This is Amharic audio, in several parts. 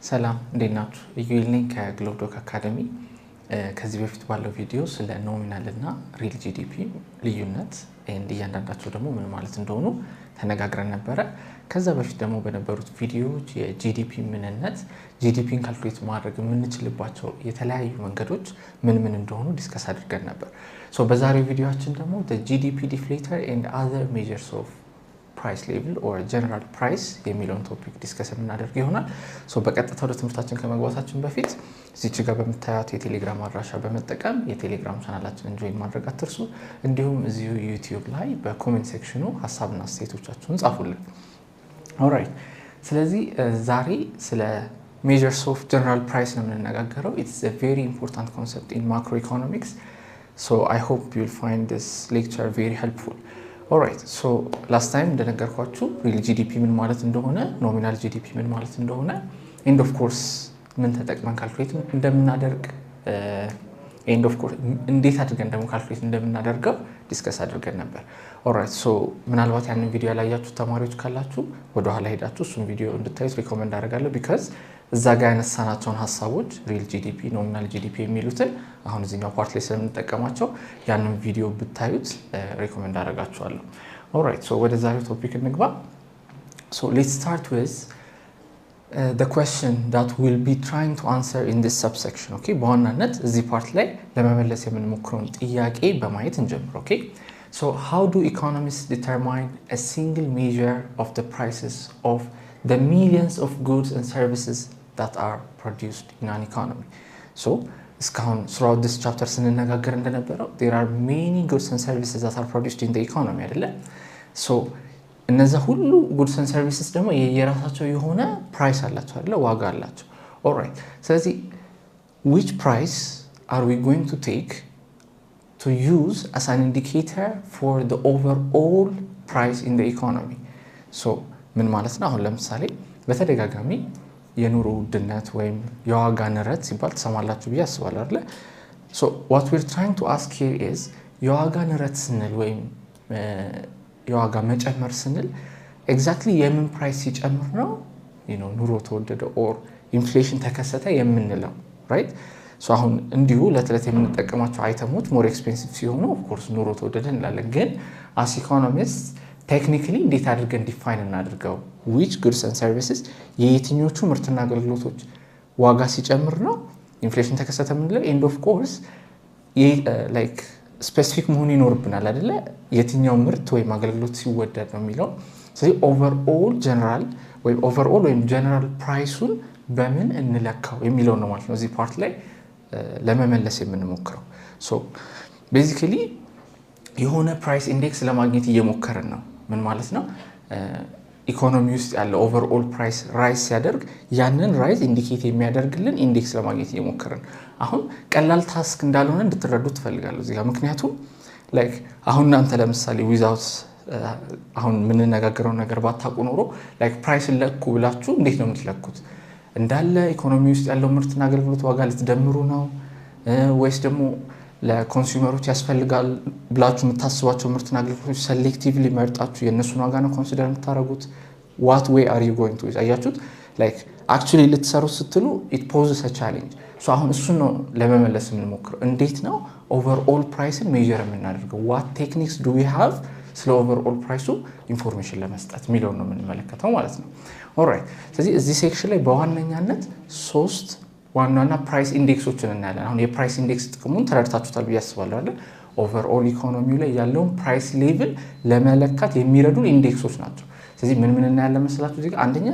ሰላም እንዴት ናችሁ? ኢዩኤል ነኝ ከግሎብዶክ አካዳሚ። ከዚህ በፊት ባለው ቪዲዮ ስለ ኖሚናል እና ሪል ጂዲፒ ልዩነት እያንዳንዳቸው ደግሞ ምን ማለት እንደሆኑ ተነጋግረን ነበረ። ከዛ በፊት ደግሞ በነበሩት ቪዲዮዎች የጂዲፒ ምንነት ጂዲፒን ካልኩሌት ማድረግ የምንችልባቸው የተለያዩ መንገዶች ምን እንደሆኑ ዲስከስ አድርገን ነበር። ሶ በዛሬው ቪዲዮአችን ደግሞ the GDP deflator and other measures of price level or general price የሚለውን ቶፒክ ዲስከስ የምናደርግ ይሆናል። ሶ በቀጥታ ወደ ትምህርታችን ከመግባታችን በፊት እዚች ጋር በመታያት የቴሌግራም አድራሻ በመጠቀም የቴሌግራም ቻናላችንን ጆይን ማድረግ አትርሱ። እንዲሁም እዚሁ ዩቲዩብ ላይ በኮሜንት ሴክሽኑ ሐሳብና አስተያየቶቻችሁን ጻፉልን። ኦልራይት፣ ስለዚህ ዛሬ ስለ measures of general price ነው የምንነጋገረው. It's a very important concept in macroeconomics. So I hope you'll find this lecture very helpful. Alright, so last time እንደነገርኳችሁ real GDP ምን ማለት እንደሆነ nominal GDP ምን ማለት እንደሆነ and of course ምን ተጠቅመን ካልኩሌት እንደምናደርግ and of course እንዴት አድርገን ደግሞ ካልኩሌት እንደምናደርገው ዲስከስ አድርገን ነበር። ኦልራይት፣ ሶ ምናልባት ያንን ቪዲዮ ያላያችሁ ተማሪዎች ካላችሁ ወደ ኋላ ሄዳችሁ እሱን ቪዲዮ እንድታዩት ሪኮመንድ አደርጋለሁ። ቢካዝ እዛ ጋር ያነሳናቸውን ሐሳቦች ሪል ጂዲፒ ኖሚናል ጂዲፒ የሚሉትን አሁን እዚህኛው ፓርት ላይ ስለምንጠቀማቸው ያንን ቪዲዮ ብታዩት ሪኮመንድ አደርጋችኋለሁ። ኦልራይት፣ ሶ ወደ ዛሬው ቶፒክ እንግባ። ሶ ሌትስ ስታርት ዊዝ the question that we'll be trying to answer in this subsection. Okay, በዋናነት እዚህ ፓርት ላይ ለመመለስ የምንሞክረውን ጥያቄ በማየት እንጀምር። Okay, so how do economists determine a single measure of the prices of the millions of goods and services that are produced in an economy? So እስካሁን throughout this chapter ስንነጋገር እንደነበረው there are many goods and services that are produced in the economy አይደለ? So እነዛ ሁሉ goods and services ደግሞ የየራሳቸው የሆነ ፕራይስ አላቸው አይደለ? ዋጋ አላቸው። ኦልራይት፣ ስለዚህ which price are we going to take to use as an indicator for the overall price in the economy? so ምን ማለት ነው? አሁን ለምሳሌ በተደጋጋሚ የኑሮ ውድነት ወይም የዋጋ ንረት ሲባል ተሰማላችሁ ብዬ አስባለሁ አይደለ? so what we're trying to ask here is የዋጋ ንረት ስንል ወይም የዋጋ መጨመር ስንል ኤግዛክትሊ የምን ፕራይስ ሲጨምር ነው ኑሮ ተወደደ ኦር ኢንፍሌሽን ተከሰተ የምንለው ራይት? ሶ አሁን እንዲሁ ለተለት የምንጠቀማቸው አይተሞች ሞር ኤክስፔንሲቭ ሲሆኑ ኦፍ ኮርስ ኑሮ ተወደደ እንላለን። ግን አስ ኢኮኖሚስት ቴክኒካሊ እንዴት አድርገን ዲፋይን እናድርገው which goods and services የየትኞቹ ምርትና አገልግሎቶች ዋጋ ሲጨምር ነው ኢንፍሌሽን ተከሰተ የምንለው? ኤንድ ኦፍ ኮርስ ላይክ ስፔሲፊክ መሆን ይኖርብናል አይደለ? የትኛው ምርት ወይም አገልግሎት ሲወደድ ነው የሚለው። ስለዚህ ኦቨርኦል ጀነራል ወይም ጀነራል ፕራይሱን በምን እንለካው የሚለው ነው ማለት ነው እዚህ ፓርት ላይ ለመመለስ የምንሞክረው። ሶ ቤዚካሊ የሆነ ፕራይስ ኢንዴክስ ለማግኘት እየሞከርን ነው። ምን ማለት ነው? ኢኮኖሚ ውስጥ ያለው ኦቨርኦል ፕራይስ ራይዝ ሲያደርግ ያንን ራይዝ ኢንዲኬት የሚያደርግልን ኢንዴክስ ለማግኘት እየሞከርን። አሁን ቀላል ታስክ እንዳልሆነ እንድትረዱ ትፈልጋለሁ እዚህ ጋር። ምክንያቱም ላይክ አሁን እናንተ ለምሳሌ ዊዛውት አሁን የምንነጋገረው ነገር ባታውቁ ኖሮ ላይክ ፕራይስን ለኩ ብላችሁ እንዴት ነው የምትለኩት? እንዳለ ኢኮኖሚ ውስጥ ያለው ምርትና አገልግሎት ዋጋ ልትደምሩ ነው ወይስ ደግሞ ለኮንሱመሮች ያስፈልጋል ብላችሁ የምታስቧቸው ምርትና አገልግሎቶች ሴሌክቲቭሊ መርጣችሁ የእነሱን ዋጋ ነው ኮንሲደር የምታደርጉት? what way are you going to? አያችሁት? ላይክ አክቹሊ ልትሰሩ ስትሉ it poses a challenge. ሶ አሁን እሱ ነው ለመመለስ የምንሞክረው። እንዴት ነው ኦቨርኦል ፕራይስን ሜጀር የምናደርገው? what techniques do we have ስለ ኦቨርኦል ፕራይሱ ኢንፎርሜሽን ለመስጠት የሚለውን ነው የምንመለከተው ማለት ነው። ኦልራይት፣ ስለዚህ እዚህ ሴክሽን ላይ በዋነኛነት ሶስት ዋናና ፕራይስ ኢንዴክሶችን እናያለን። አሁን የፕራይስ ኢንዴክስ ጥቅሙን ተረድታችሁታል ብዬ አስባለሁ አይደል? ኦቨርኦል ኢኮኖሚው ላይ ያለውን ፕራይስ ሌቭል ለመለካት የሚረዱን ኢንዴክሶች ናቸው። ስለዚህ ምን እናያለን መሰላችሁ? እዚህ ጋር አንደኛ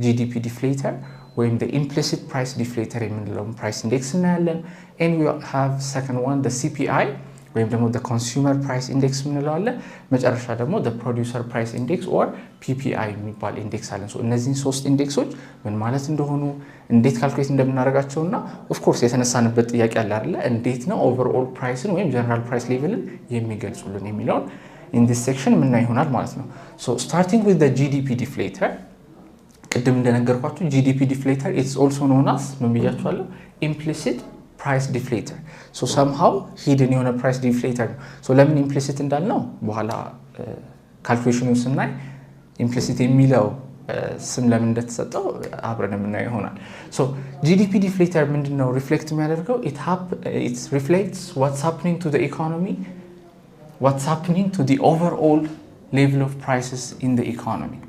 ጂዲፒ ዲፍሌተር ወይም the implicit price deflator የምንለው ፕራይስ ኢንዴክስ እናያለን። and we have second one the CPI ወይም ደግሞ the consumer price index የምንለው አለ። መጨረሻ ደግሞ the producer price index or PPI የሚባል ኢንዴክስ አለን። ሶ እነዚህን ሶስት ኢንዴክሶች ምን ማለት እንደሆኑ እንዴት ካልኩሌት እንደምናደርጋቸውና ኦፍ ኮርስ የተነሳንበት ጥያቄ አለ አይደለ? እንዴት ነው ኦቨርኦል ፕራይስን ወይም ጀነራል ፕራይስ ሌቭልን የሚገልጹልን የሚለውን in this section ምን ይሆናል ማለት ነው። so starting with the GDP deflator ቅድም እንደነገርኳችሁ GDP deflator it's also known as ምን ብያችኋለሁ? implicit price deflator. so somehow hidden የሆነ price deflator ነው። so ለምን implicit እንዳልነው በኋላ ካልኩሌሽኑን ስናይ implicit የሚለው ስም ለምን እንደተሰጠው አብረን የምናየው ይሆናል so GDP deflator ምንድነው ሪፍሌክት የሚያደርገው it reflects what's happening to the economy what's happening to the overall level of prices in the economy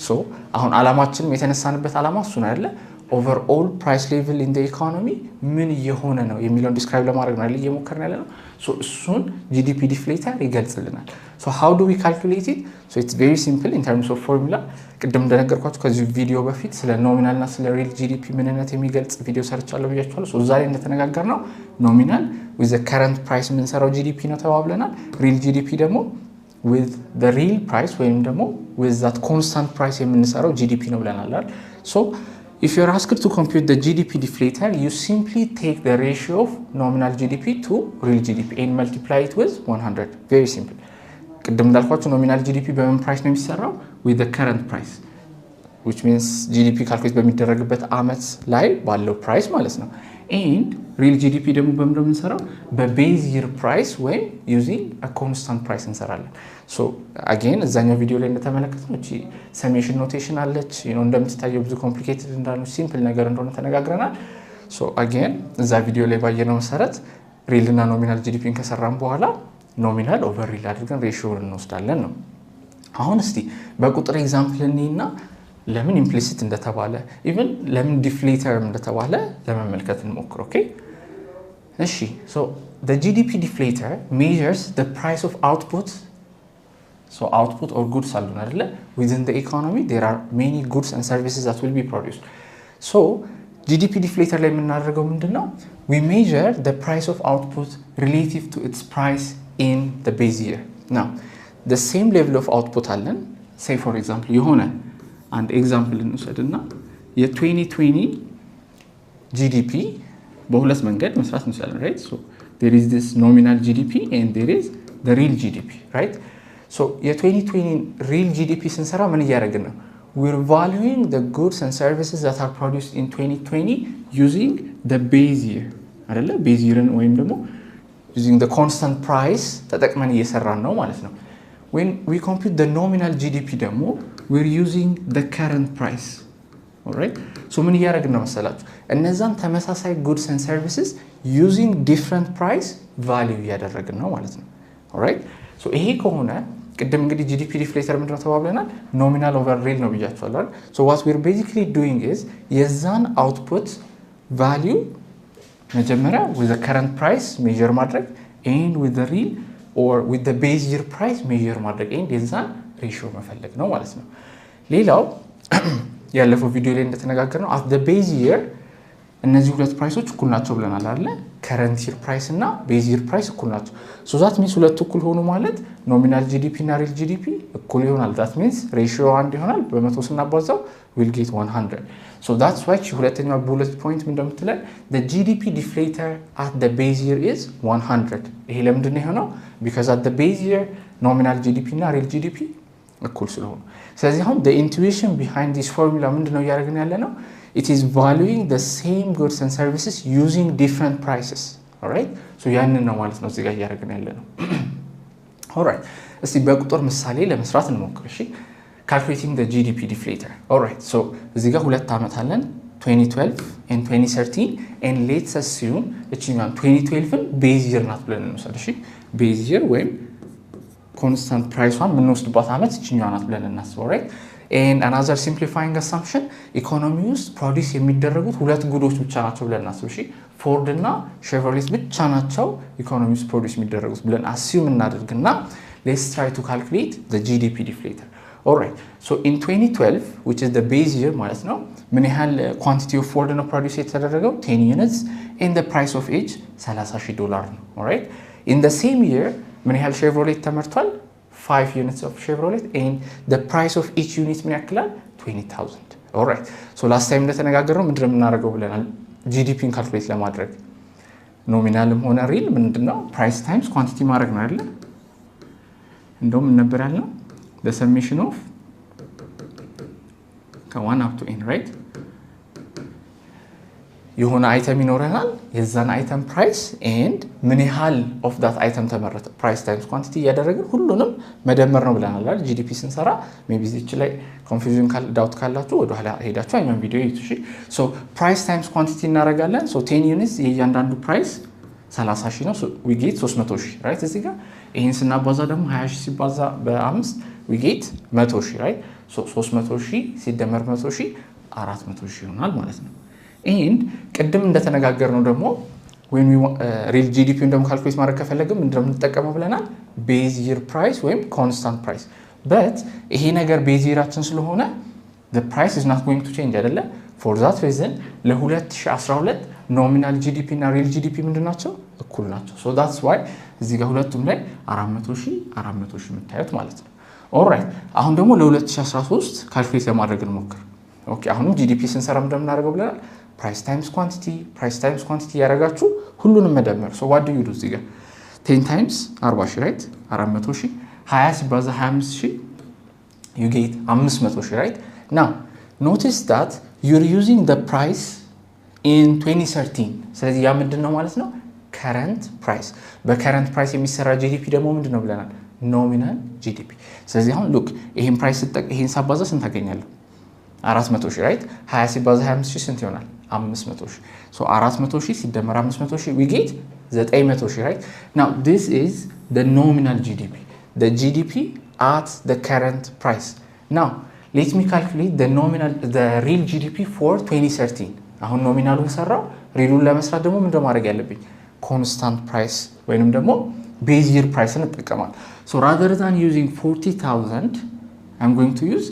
so አሁን አላማችንም የተነሳንበት አላማ እሱ ነው አይደለ overall price level in the economy ምን የሆነ ነው የሚለውን ዲስክራይብ ለማድረግ ነው አይደል እየሞከርን ያለነው so እሱን GDP deflator ይገልጽልናል so how do we calculate it so it's very simple in terms of formula ቅድም እንደነገርኳችሁ ከዚህ ቪዲዮ በፊት ስለ ኖሚናል እና ስለ ሪል GDP ምንነት የሚገልጽ ቪዲዮ ሰርቻለሁ ብያችኋለሁ so ዛሬ እንደተነጋገርነው ኖሚናል with the current price የምንሰራው GDP ነው ተባብለናል ሪል GDP ደግሞ with the real price ወይም ደግሞ with that constant price የምንሰራው GDP ነው ብለናል አይደል so if you're asked to compute the GDP deflator you simply take the ratio of nominal GDP to real GDP and multiply it with 100 very simple ቅድም እንዳልኳችሁ nominal GDP በምን ፕራይስ ነው የሚሰራው with the current price which means GDP calculate በሚደረግበት አመት ላይ ባለው ፕራይስ ማለት ነው and real GDP ደግሞ በምን ነው የምንሰራው በቤዝ year price ወይ using a constant price እንሰራለን so again እዛኛው ቪዲዮ ላይ እንደተመለከተው እቺ summation notation አለች እንደምትታየው ብዙ complicated እንዳሉ simple ነገር እንደሆነ ተነጋግረናል so again እዛ ቪዲዮ ላይ ባየነው መሰረት real እና nominal GDP ከሰራን በኋላ nominal over real አድርገን ሬሺዮውን እንወስዳለን ነው አሁን እስቲ በቁጥር ኤግዛምፕል እንይና ለምን implicit እንደተባለ even ለምን deflator እንደተባለ ለመመልከት እንሞክር ኦኬ እሺ so the GDP deflator measures the price of output so output or goods አሉን አይደለ within the economy there are many goods and services that will be produced so GDP deflator ላይ የምናደርገው ምንድነው we measure the price of output relative to its price in the base year now the same level of output አለን say for example የሆነ and example እንውሰድና የ2020 GDP በሁለት መንገድ መስራት እንችላለን right so there is this nominal GDP and there is the real GDP right so የ2020 real GDP ስንሰራ ምን እያደረግን ነው we're valuing the goods and services that are produced in 2020 using the base year አይደለ base year ወይም ደግሞ using the constant price ተጠቅመን እየሰራን ነው ማለት ነው when we compute the nominal GDP ደግሞ we're using the current price all right so ምን እያደረግን ነው መሰላችሁ እነዛን ተመሳሳይ goods and services using different price value እያደረግን ነው ማለት ነው all right so ይሄ ከሆነ ቅድም እንግዲህ GDP deflator ምንድነው ተባብለናል nominal over real ነው ብያችኋለሁ so what we're basically doing is የዛን output value መጀመሪያ with the current price measure ማድረግ and with the real or with the base year price measure ማድረግ and የዛን ሬሺዮ መፈለግ ነው ማለት ነው ሌላው ያለፈው ቪዲዮ ላይ እንደተነጋገርነው at the base year እነዚህ ሁለት ፕራይሶች እኩል ናቸው ብለናል አይደል current year price እና base year price እኩል ናቸው so that means ሁለቱ እኩል ሆኑ ማለት nominal GDP እና real GDP እኩል ይሆናል that means ratio 1 ይሆናል በ100 ስናባዛው we'll get 100 so that's why ሁለተኛው bullet point ምን እንደምትለው the GDP deflator at the base year is 100 ይሄ ለምንድን ነው የሆነው because at the base year nominal GDP እና real GDP እኩል ስለሆኑ ስለዚህ አሁን the intuition behind this formula ምንድነው ያደርገን ያለነው it is valuing the same goods and services using different prices all right so ያንን ነው ማለት ነው እዚህ ጋር ያደርገን ያለነው all right እስቲ በቁጥር ምሳሌ ለመስራት እንሞክር እሺ calculating the GDP deflator all right so እዚህ ጋር ሁለት አመት አለን 2012 and 2013 and let's assume እቺኛን 2012ን base year ናት ብለን እንወስድ እሺ base year ወይም constant price one ምንወስድባት አመት እቺኛዋ ናት ብለን እናስበው right and another simplifying assumption economy ውስጥ ፕሮዲዩስ የሚደረጉት ሁለት ጉዶች ብቻ ናቸው ብለን እናስብ እሺ ፎርድ እና ሼቨርሌት ብቻ ናቸው ኢኮኖሚ ውስጥ ፕሮዲዩስ የሚደረጉት ብለን assume እናደርግና let's try to calculate the GDP deflator all right so in 2012 which is the base year ማለት ነው ምን ያህል quantity of Ford ነው ፕሮዲዩስ የተደረገው 10 units and the price of each $30,000 ነው all right in the same year ምን ያህል ሼቨርሌት ተመርቷል 5 units of Chevrolet and the price of each unit ምን ያክላል 20000 all right so last time እንደተነጋገርነው ምንድነው የምናደርገው ብለናል GDP ን ካልኩሌት ለማድረግ ኖሚናልም ሆነ ሪል ምንድነው price times quantity ማድረግ ነው አይደል እንደውም ነበር ያልነው the summation of ከ1 up to n right የሆነ አይተም ይኖረናል የዛን አይተም ፕራይስ ኤንድ ምን ያህል ኦፍ ዳት አይተም ተመረተ ፕራይስ ታይምስ ኳንቲቲ ያደረግን ሁሉንም መደመር ነው ብለናል አይደል ጂዲፒ ስንሰራ ሜቢ እዚህ ላይ ኮንፊውዥን ዳውት ካላችሁ ወደ ኋላ ሄዳችሁ አይመን ቪዲዮ ይቱ እሺ ሶ ፕራይስ ታይምስ ኳንቲቲ እናደርጋለን ሶ 10 ዩኒትስ የእያንዳንዱ ፕራይስ 30,000 ነው ዊ ጌት 300,000 ራይት እዚህ ጋር ይሄን ስናባዛ ደግሞ 20,000 ሲባዛ በ5 ዊ ጌት 100,000 ራይት ሶ 300,000 ሲደመር 100,000 400,000 ይሆናል ማለት ነው ኤንድ ቅድም እንደተነጋገርነው ደግሞ when we real GDP እንደም ካልኩሌት ማድረግ ከፈለግን ምንድነው የምንጠቀመው ብለናል ቤዝ ይር ፕራይስ ወይም ኮንስታንት ፕራይስ but ይሄ ነገር ቤዝ ይራችን ስለሆነ the price is not going to change አይደለ for that reason ለ2012 ኖሚናል GDP እና ሪል GDP ምንድናቸው እኩል ናቸው so that's why እዚህ ጋር ሁለቱም ላይ 400,000 የምታዩት ማለት ነው ኦልራይት አሁን ደግሞ ለ2013 ካልኩሌት ለማድረግ እንሞክር ኦኬ አሁንም GDP ስንሰራ እንደምናደርገው ብለናል price times quantity ያረጋችሁ ሁሉንም መደመር so what do you do እዚህ ጋር 10 times 40,000 right 400,000 20 ሲባዛ 25,000 you get 500,000 right now notice that you're using the price in 2013 ስለዚህ ያ ምንድነው ማለት ነው current price በcurrent price የሚሰራ GDP ደግሞ ምንድነው ብለናል nominal GDP ስለዚህ አሁን look ይሄን price ይሄን ሳባዛ ስንት ታገኛለህ 400,000 right 20 ሲባዛ 25,000 ስንት ይሆናል 500,000 so 400,000 ሲደመር 500,000 we get 900,000 right now this is the nominal GDP the GDP at the current price now let me calculate the real GDP for 2013 አሁን ኖሚናሉን ሰራው ሪሉን ለመስራት ደግሞ ምን ማድረግ ያለብኝ constant price ወይንም ደግሞ base year price እንጠቀማለን so rather than using 40,000 I'm going to use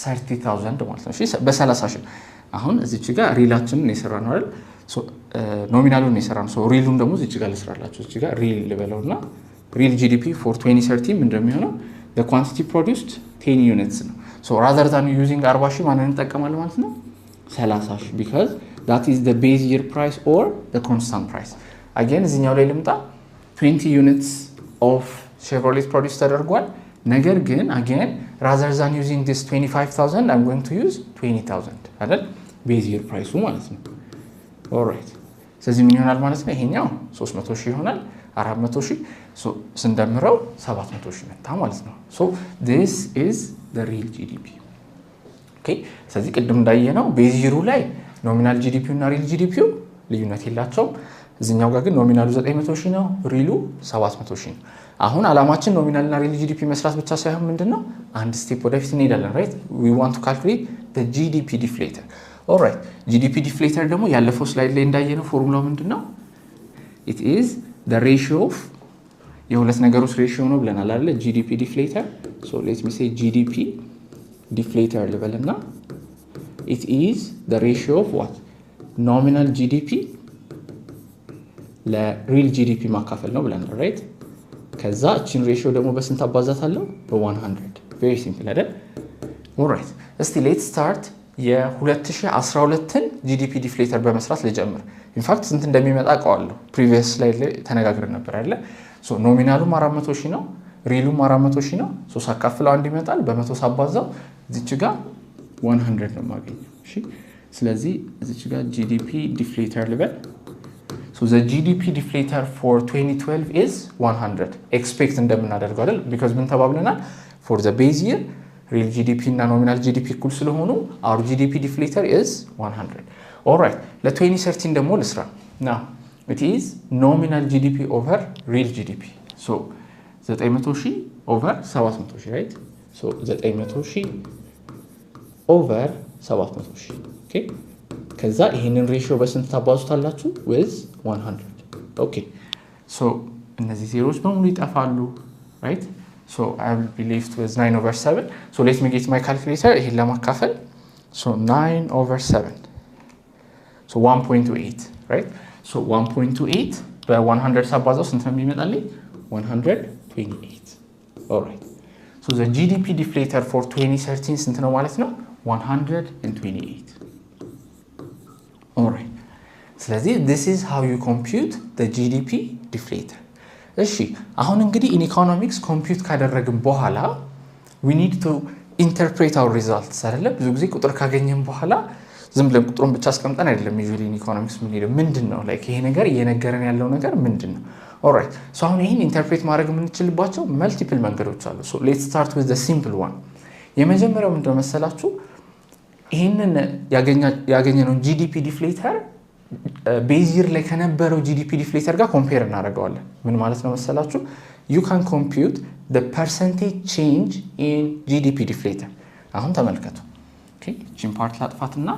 30,000 ማለት ነው እሺ በ30,000 አሁን እዚች ጋር ሪላችንን የሰራነው አይደል ሶ ኖሚናሉን የሰራነው ሶ ሪሉን ደግሞ እዚች ጋር ልስራላችሁ እዚች ጋር ሪል ልበለውና real GDP for 2013 እንደሚሆነው the quantity produced 10 units ነው so rather than using 40,000 ማንን እንጠቀማለን ማለት ነው 30,000 because that is the base year price or the constant price again እዚህኛው ላይ ልምጣ 20 units of Chevrolet produced ተደርጓል ነገር ግን again rather than using this 25,000 I'm going to use 20,000 አይደል base year price ማለት ነው all right ስለዚህ ምን ይሆናል ማለት ነው ይሄኛው 300,000 ይሆናል 400,000 so ስንደምረው 700,000 መጣ ማለት ነው so this is the real GDP okay ስለዚህ ቅድም እንዳየነው base year ላይ nominal GDP እና real GDP ልዩነት የላቸውም እዚህኛው ጋር ግን ኖሚናሉ 900,000 ነው ሪሉ 700,000 ነው አሁን አላማችን ኖሚናል እና ሪል GDP መስራት ብቻ ሳይሆን ምንድነው አንድ ስቴፕ ወደፊት እንሄዳለን right we want to calculate the GDP deflator all right GDP deflator ደግሞ ያለፈው ስላይድ ላይ እንዳየነው ፎርሙላው ምንድነው it is the ratio of የሁለት ነገሮች ሬሺዮ ነው ብለናል አይደል GDP deflator so let me say GDP deflator ልበልና it is the ratio of what nominal GDP ለሪል GDP ማካፈል ነው ብለናል right ከዛ እቺን ሬሺዮ ደግሞ በስንት አባዛታለሁ በ100 very simple አይደል alright እስቲ let's start የ2012ን GDP deflator በመስራት ልጀምር in fact ስንት እንደሚመጣ አውቃለሁ previous slide ላይ ተነጋግረን ነበር አይደል so ኖሚናሉም 400,000 ነው ሪሉም 400,000 ነው so ሳካፍለው አንድ ይመጣል በ100 ሳባዛው እዚች ጋር 100 ነው ማገኘው እሺ ስለዚህ እዚች ጋር GDP deflator ልበል so the GDP deflator for 2012 is 100 expect እንደምናደርገው አይደል because ምን ተባብለናል for the base year real GDP እና nominal GDP እኩል ስለሆኑ our GDP deflator is 100 all right ለ2013 ደግሞ ልስራ now it is nominal GDP over real GDP so 900,000 over 700,000 right so 900,000 over 700,000 okay ከዛ ይሄንን ሬሺዮ በስንት ታባዙታላችሁ with 100 okay so እነዚህ ዜሮዎች በሙሉ ይጠፋሉ right so I will be left with 9 over 7 so let me get my calculator ይሄን ለማካፈል so 9 over 7 so 1.28 right so 1.28 በ100 ሳባዛው ስንት ነው የሚመጣልኝ 128 all right so the GDP deflator for 2013 ስንት ነው ማለት ነው 128 all right ስለዚህ this is how you compute the GDP deflator እሺ አሁን እንግዲህ in economics compute ካደረግን በኋላ we need to interpret our results አይደለ ብዙ ጊዜ ቁጥር ካገኘን በኋላ ዝም ብለን ቁጥሩን ብቻ አስቀምጠን አይደለም ዩዥዋሊ ኢኮኖሚክስ ምን ይለው ምንድነው ላይክ ይሄ ነገር እየነገረን ያለው ነገር ምንድነው ኦልራይት ሶ አሁን ይሄን ኢንተርፕሬት ማድረግ የምንችልባቸው መልቲፕል መንገዶች አሉ ሶ ሌትስ ስታርት ዊዝ ዘ ሲምፕል ዋን የመጀመሪያው ምንድነው መሰላችሁ ይሄንን ያገኘነው ጂዲፒ ዲፍሌተር ቤዝ ይር ላይ ከነበረው ጂዲፒ ዲፍሌተር ጋር ኮምፔር እናደርገዋለን ምን ማለት ነው መሰላችሁ you can compute the percentage change in GDP deflator አሁን ተመልከቱ ኦኬ እቺን ፓርት ላጥፋትና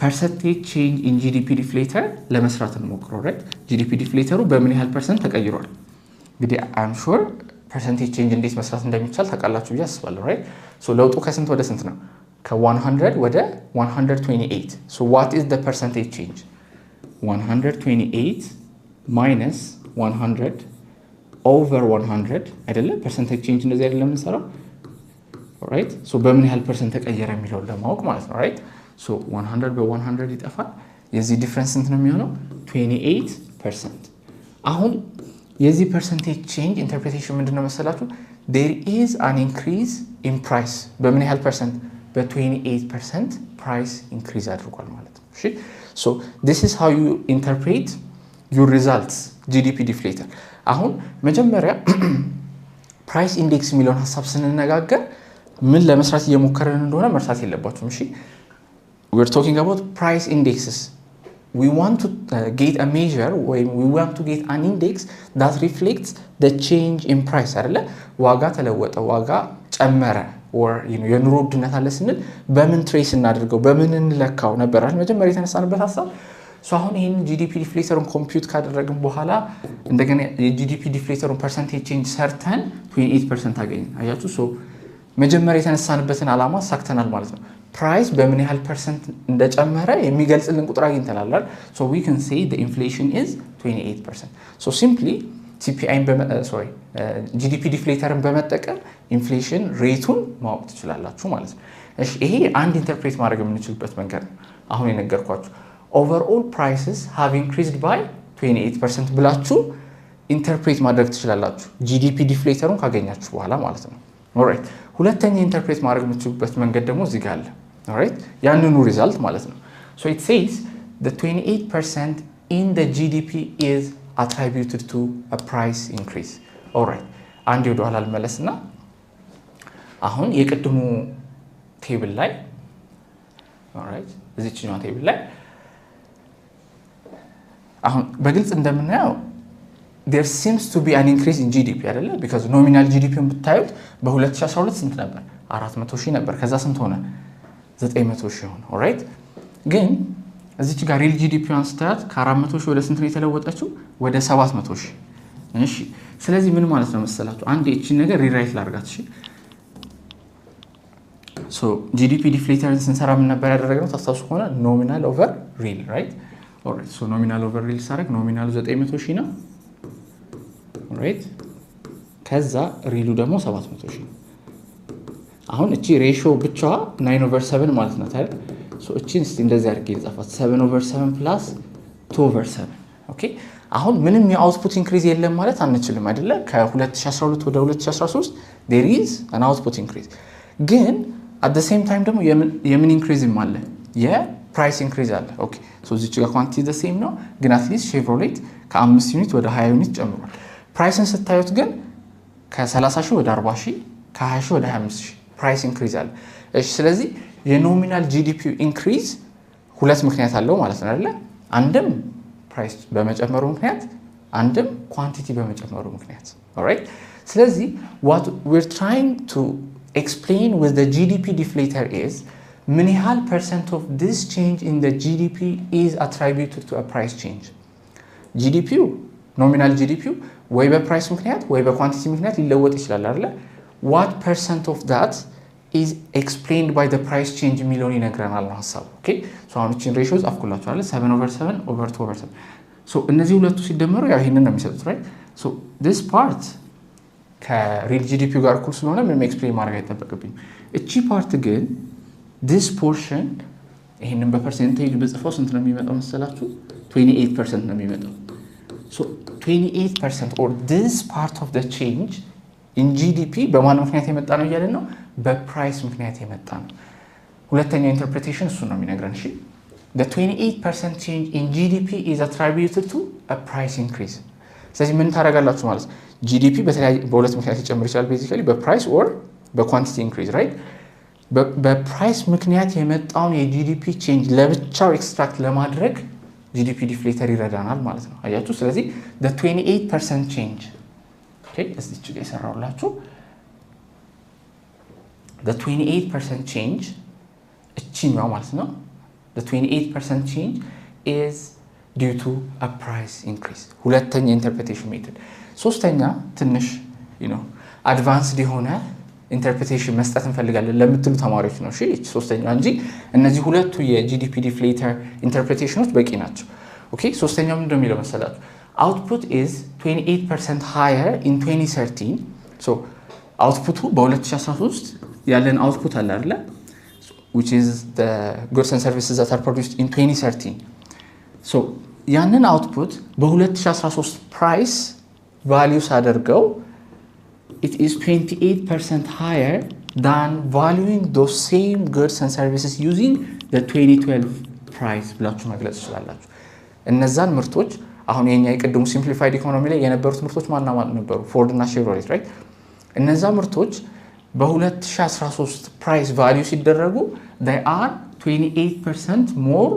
percentage change in GDP deflator ለመስራት እንሞክረው right GDP deflator በምን ያህል ፐርሰንት ተቀይሯል እንግዲህ I'm sure percentage change እንዴት መስራት እንደሚቻል ታውቃላችሁ ብዬ አስባለሁ right so ለውጡ ከስንት ወደ ስንት ነው ከ100 ወደ 128 so what is the percentage change 128 minus 100 over 100 አይደለም percentage change እንደዚህ አይደለም እንሰራው right so በምን ያህል ፐርሰንት ተቀየረ የሚለው ለማወቅ ማለት ነው right so 100 በ100 ይጠፋል የዚህ ዲፈረንስ እንት ነው የሚሆነው 28% አሁን የዚህ percentage change interpretation ምንድነው መሰላችሁ there is an increase in price በምን ያህል ፐርሰንት በ28% price increase አድርጓል ማለት ነው እሺ so this is how you interpret your results GDP deflator አሁን መጀመሪያ price index የሚለውን ሐሳብ ስንነጋገር ምን ለመስራት እየሞከረን እንደሆነ መርሳት የለባችሁም እሺ we're talking about price indexes we want to get a measure when we want to get an index that reflects the change in price አይደለ ዋጋ ተለወጠ ዋጋ ጨመረ or you know የኑሮ ውድነት አለ ስንል በምን ትሬስ እናድርገው በምን እንለካው ነበር አይደል መጀመሪያ የተነሳንበት ሐሳብ so አሁን ይሄን GDP ዲፍሌተሩን ኮምፒውት ካደረግን በኋላ እንደገና የGDP ዲፍሌተሩን percentage change ሰርተን 28% አገኘን አያችሁ so መጀመሪያ የተነሳንበትን አላማ ሳክተናል ማለት ነው ፕራይስ በምን ያህል ፐርሰንት እንደጨመረ የሚገልጽልን ቁጥር አግኝተናል አይደል so we can say the inflation is 28% so simply CPI GDP ዲፍሌተርን በመጠቀም ኢንፍሌሽን ሬቱን ማወቅ ትችላላችሁ ማለት ነው እሺ ይሄ አንድ ኢንተርፕሬት ማድረግ የምንችልበት መንገድ ነው አሁን የነገርኳችሁ overall prices have increased by 28% ብላችሁ ኢንተርፕሬት ማድረግ ትችላላችሁ GDP ዲፍሌተሩን ካገኛችሁ በኋላ ማለት ነው ኦልራይት ሁለተኛ ኢንተርፕሬት ማድረግ የምትችሉበት መንገድ ደግሞ እዚህ ጋር አለ ኦልራይት ያንኑ ሪዛልት ማለት ነው so it says the 28% in the GDP is attributed to a price increase alright አንድ ወደ ኋላ ልመለስና አሁን የቅድሙ ቴብል ላይ alright እዚህኛው ቴብል ላይ አሁን በግልጽ እንደምናየው there seems to be an increase in GDP አይደለ because nominal GDP ብታዩት በ2012 ስንት ነበር 400,000 ነበር ከዛ ስንት ሆነ 900,000 ሆነ alright ግን እዚች ጋር ሪል GDP አንስታት ከ400,000 ወደ ስንት ነው የተለወጠችው ወደ 700,000 እሺ ስለዚህ ምን ማለት ነው መሰላችሁ አንድ እቺ ነገር ሪራይት ላድርጋት እሺ so GDP deflator ስንሰራ ምን ነበር ያደረግነው ታስታውሱ ከሆነ nominal over real right alright so nominal over real ሳረግ nominal 900,000 ነው alright ከዛ ሪሉ ደግሞ 700,000 አሁን እቺ ሬሺዮ ብቻ 9/7 ማለት ነው ታዲያ so እቺን እስቲ እንደዚህ አድርጌ ልጻፋት 7/7 plus 2/7 ኦኬ አሁን ምንም የአውትፑት ኢንክሪዝ የለም ማለት አንችልም አይደለ ከ2012 ወደ 2013 there is an output increase ግን at the same time ደግሞ የምን ኢንክሪዝም አለ የፕራይስ ኢንክሪዝ አለ ኦኬ so እዚች ጋር ኳንቲቲ the same ነው ግን at least ሼቭሮሌት ከ5 ዩኒት ወደ 20 ዩኒት ጨምሯል ፕራይስን ስታዩት ግን ከ30,000 ወደ 40,000 ከ20,000 ወደ 25,000 ፕራይስ ኢንክሪዝ አለ እሺ ስለዚህ የኖሚናል GDP ኢንክሪዝ ሁለት ምክንያት አለው ማለት ነው አይደል አንድም ፕራይስ በመጨመሩ ምክንያት አንድም ኳንቲቲ በመጨመሩ ምክንያት alright ስለዚህ what we're trying to explain with the GDP deflator is ምን ያህል percent of this change in the GDP is attributed to a price change GDP nominal GDP ወይ በፕራይስ ምክንያት ወይ በኳንቲቲ ምክንያት ሊለወጥ ይችላል አይደል what percent of that is explained by the price change የሚለውን ይነግረናል ነው ሐሳቡ ኦኬ ሶ አሁን እቺን ሬሺዮስ አፍኩላችሁ አይደል 7/7 over 2/7 ሶ እነዚህ ሁለቱ ሲደመሩ ያው ይሄንን ነው የሚሰጡት right so this part ከሪል GDP ጋር እኩል ስለሆነ ምንም ኤክስፕሌን ማድረግ አይጠበቅብኝም እቺ ፓርት ግን this portion ይሄንን በፐርሰንቴጅ በጽፈው ስንት ነው የሚመጣው መሰላችሁ 28% ነው የሚመጣው so 28% or this part of the change in GDP በማን ምክንያት የመጣ ነው ይያለን ነው በፕራይስ ምክንያት የመጣ ነው ሁለተኛው ኢንተርፕሬቴሽን እሱ ነው የሚነግረን እሺ the 28% change in GDP is attributed to a price increase ስለዚህ ምን ታደርጋላችሁ ማለት GDP በሁለት ምክንያት ሊጨምር ይችላል basically በፕራይስ or በኳንቲቲ ኢንክሪዝ right በፕራይስ ምክንያት የመጣውን የጂዲፒ ቼንጅ ለብቻው ኤክስትራክት ለማድረግ ጂዲፒ ዲፍሌተር ይረዳናል ማለት ነው አያችሁ ስለዚህ the 28% change okay እዚች ጋር ይሰራውላችሁ the 28% change እቺኛው ማለት ነው the 28% change is due to a price increase ሁለተኛ ኢንተርፕሬቴሽን ሜተድ ሶስተኛ ትንሽ advanced የሆነ ኢንተርፕሬቴሽን መስጠት እንፈልጋለን ለምትሉ ተማሪዎች ነው እሺ ሶስተኛው እንጂ እነዚህ ሁለቱ የጂዲፒ ዲፍሌተር ኢንተርፕሬቴሽኖች በቂ ናቸው ኦኬ ሶስተኛው ምንድነው የሚለው መሰላችሁ output is 28% higher in 2013 so output በ2013 ያለን output አለ አይደል which is the goods and services that are produced in 2013 so ያንን output በ2013 price values አድርገው it is 28% higher than valuing those same goods and services using the 2012 price ብላችሁ መግለጽ ትችላላችሁ እነዛን ምርቶች አሁን የኛ የቀደሙ ሲምፕሊፋይድ ኢኮኖሚ ላይ የነበሩት ምርቶች ማንና ማን ነበሩ ፎርድ እና ሼቭሮሌት right እነዛ ምርቶች በ2013 ፕራይስ ቫልዩ ሲደረጉ they are 28% more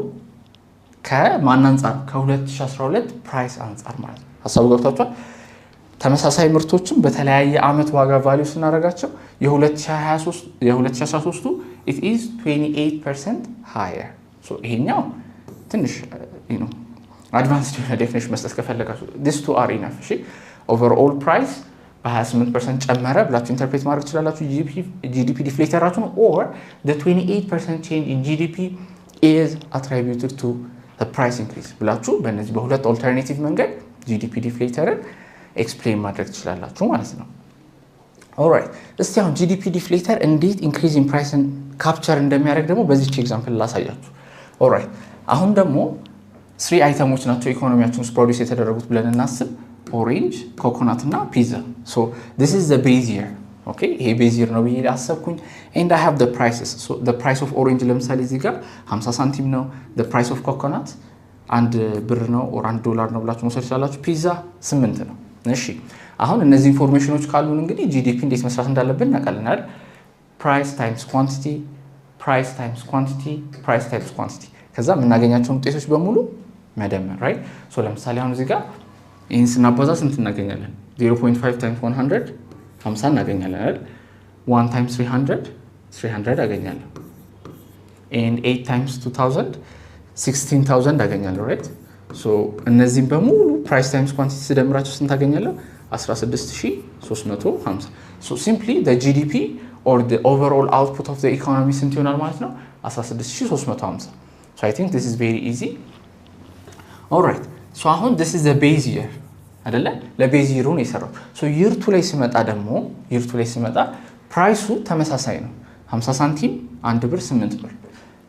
ከማን አንፃር ከ2012 ፕራይስ አንፃር ማለት ነው ሐሳቡ ገብታችኋል ተመሳሳይ ምርቶችን በተለያየ አመት ዋጋ ቫልዩ ስናደርጋቸው የ2013 it is 28% higher so ይሄኛው ትንሽ advanced definition መስጠት ከፈለጋችሁ this two are enough እሺ overall price በ28% ጨመረ ብላችሁ ኢንተርፕሬት ማድረግ ትችላላችሁ GDP ዲፍሌተራችሁ ነው or the 28% change in GDP is attributed to the price increase ብላችሁ በእነዚህ በሁለት ኦልተርኔቲቭ መንገድ GDP ዲፍሌተርን ኤክስፕሌን ማድረግ ትችላላችሁ ማለት ነው ኦልራይት እስቲ አሁን GDP ዲፍሌተር እንዴት ኢንክሪዝ ኢን ፕራይስን ካፕቸር እንደሚያደርግ ደግሞ በዚህ ኤግዛምፕል ላሳያችሁ ኦልራይት አሁን ደግሞ 3 አይተሞች ናቸው ኢኮኖሚያችን ውስጥ ፕሮዲዩስ የተደረጉት ብለን እናስብ ኦሬንጅ ኮኮናት እና ፒዛ so this is the base year okay ይሄ base year ነው ብዬ አሰብኩኝ and I have the prices so the price of orange ለምሳሌ እዚህ ጋር 50 ሳንቲም ነው the price of coconut አንድ ብር ነው or $1 ነው ብላችሁ መውሰድ ትችላላችሁ ፒዛ 8 ነው እሺ አሁን እነዚህ ኢንፎርሜሽኖች ካሉን እንግዲህ GDP እንዴት መስራት እንዳለብን እናውቃለን አይደል price times quantity price times quantity price times quantity ከዛ የምናገኛቸው ውጤቶች በሙሉ መደመር right so ለምሳሌ አሁን እዚህ ጋር ይሄን ስናባዛ ስንት እናገኛለን 0.5 times 100 50 እናገኛለን አይደል 1 times 300 አገኛለሁ and 8 times 2000 16000 አገኛለሁ right so እነዚህም በሙሉ price times quantity ስደምራቸው ስንት አገኛለሁ 16350 so simply the GDP or the overall output of the economy ስንት ይሆናል ማለት ነው 16350 so I think this is very easy alright so አሁን this is the base year አይደለ ለቤዝ year ነው የሰራው so year 2 ላይ ሲመጣ ፕራይሱ ተመሳሳይ ነው 50 ሳንቲም 1 ብር 8 ብር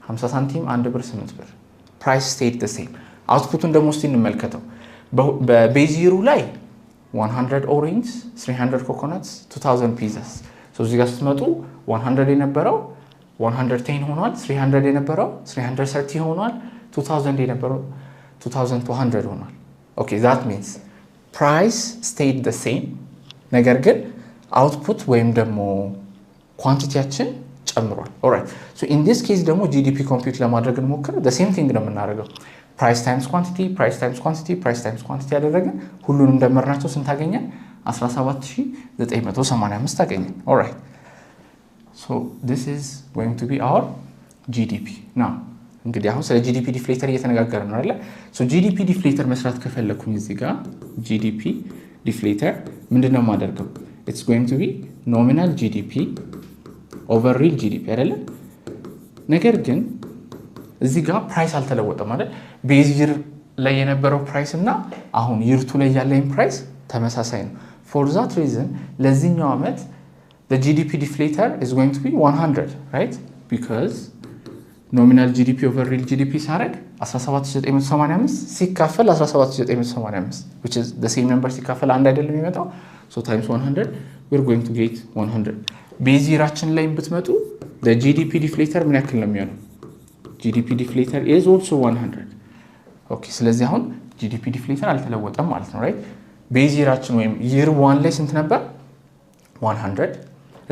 50 ሳንቲም 1 ብር 8 ብር price stayed the same outputን ደግሞ እስቲ እንመልከተው በቤዝ year ላይ 100 orange 300 coconuts 2000 pizzas so እዚህ ጋር ስትመጡ 100 የነበረው 110 ሆኗል 300 የነበረው 330 ሆኗል 2000 የነበረው 2200 ሆኗል okay that means price stayed the same ነገር ግን output ወይም ደግሞ ኳንቲቲያችን ጨምሯል alright so in this case ደግሞ GDP compute ለማድረግ እንሞክር the same thing ነው የምናደርገው price times quantity price times quantity price times quantity ያደረግን ሁሉንም ደመርናቸው ስንት አገኘን 17985 አገኘን alright so this is going to be our GDP now እንግዲህ አሁን ስለ GDP ዲፍሌተር እየተነጋገርን ነው አይደል so GDP ዲፍሌተር መስራት ከፈለኩኝ እዚህ ጋር GDP ዲፍሌተር ምንድነው ማደርገው it's going to be nominal GDP over real GDP አይደል ነገር ግን እዚህ ጋር ፕራይስ አልተለወጠም አይደል ቤዝ ይር ላይ የነበረው ፕራይስ እና አሁን ይር 2 ላይ ያለው ፕራይስ ተመሳሳይ ነው for that reason ለዚህኛው አመት the GDP deflator is going to be 100 right because nominal GDP over real GDP ሳረግ 17985 ሲካፈል 17985 which is the same number ሲካፈል አንድ አይደለም የሚመጣው so times 100 we're going to get 100 ቤዝ ይራችን ላይ ብትመጡ the GDP deflator ምን ያክል ነው የሚሆነው? GDP deflator is also 100 ኦኬ ስለዚህ አሁን GDP deflator አልተለወጠም ማለት ነው right ቤዝ ይራችን ወይም year 1 ላይ ስንት ነበር 100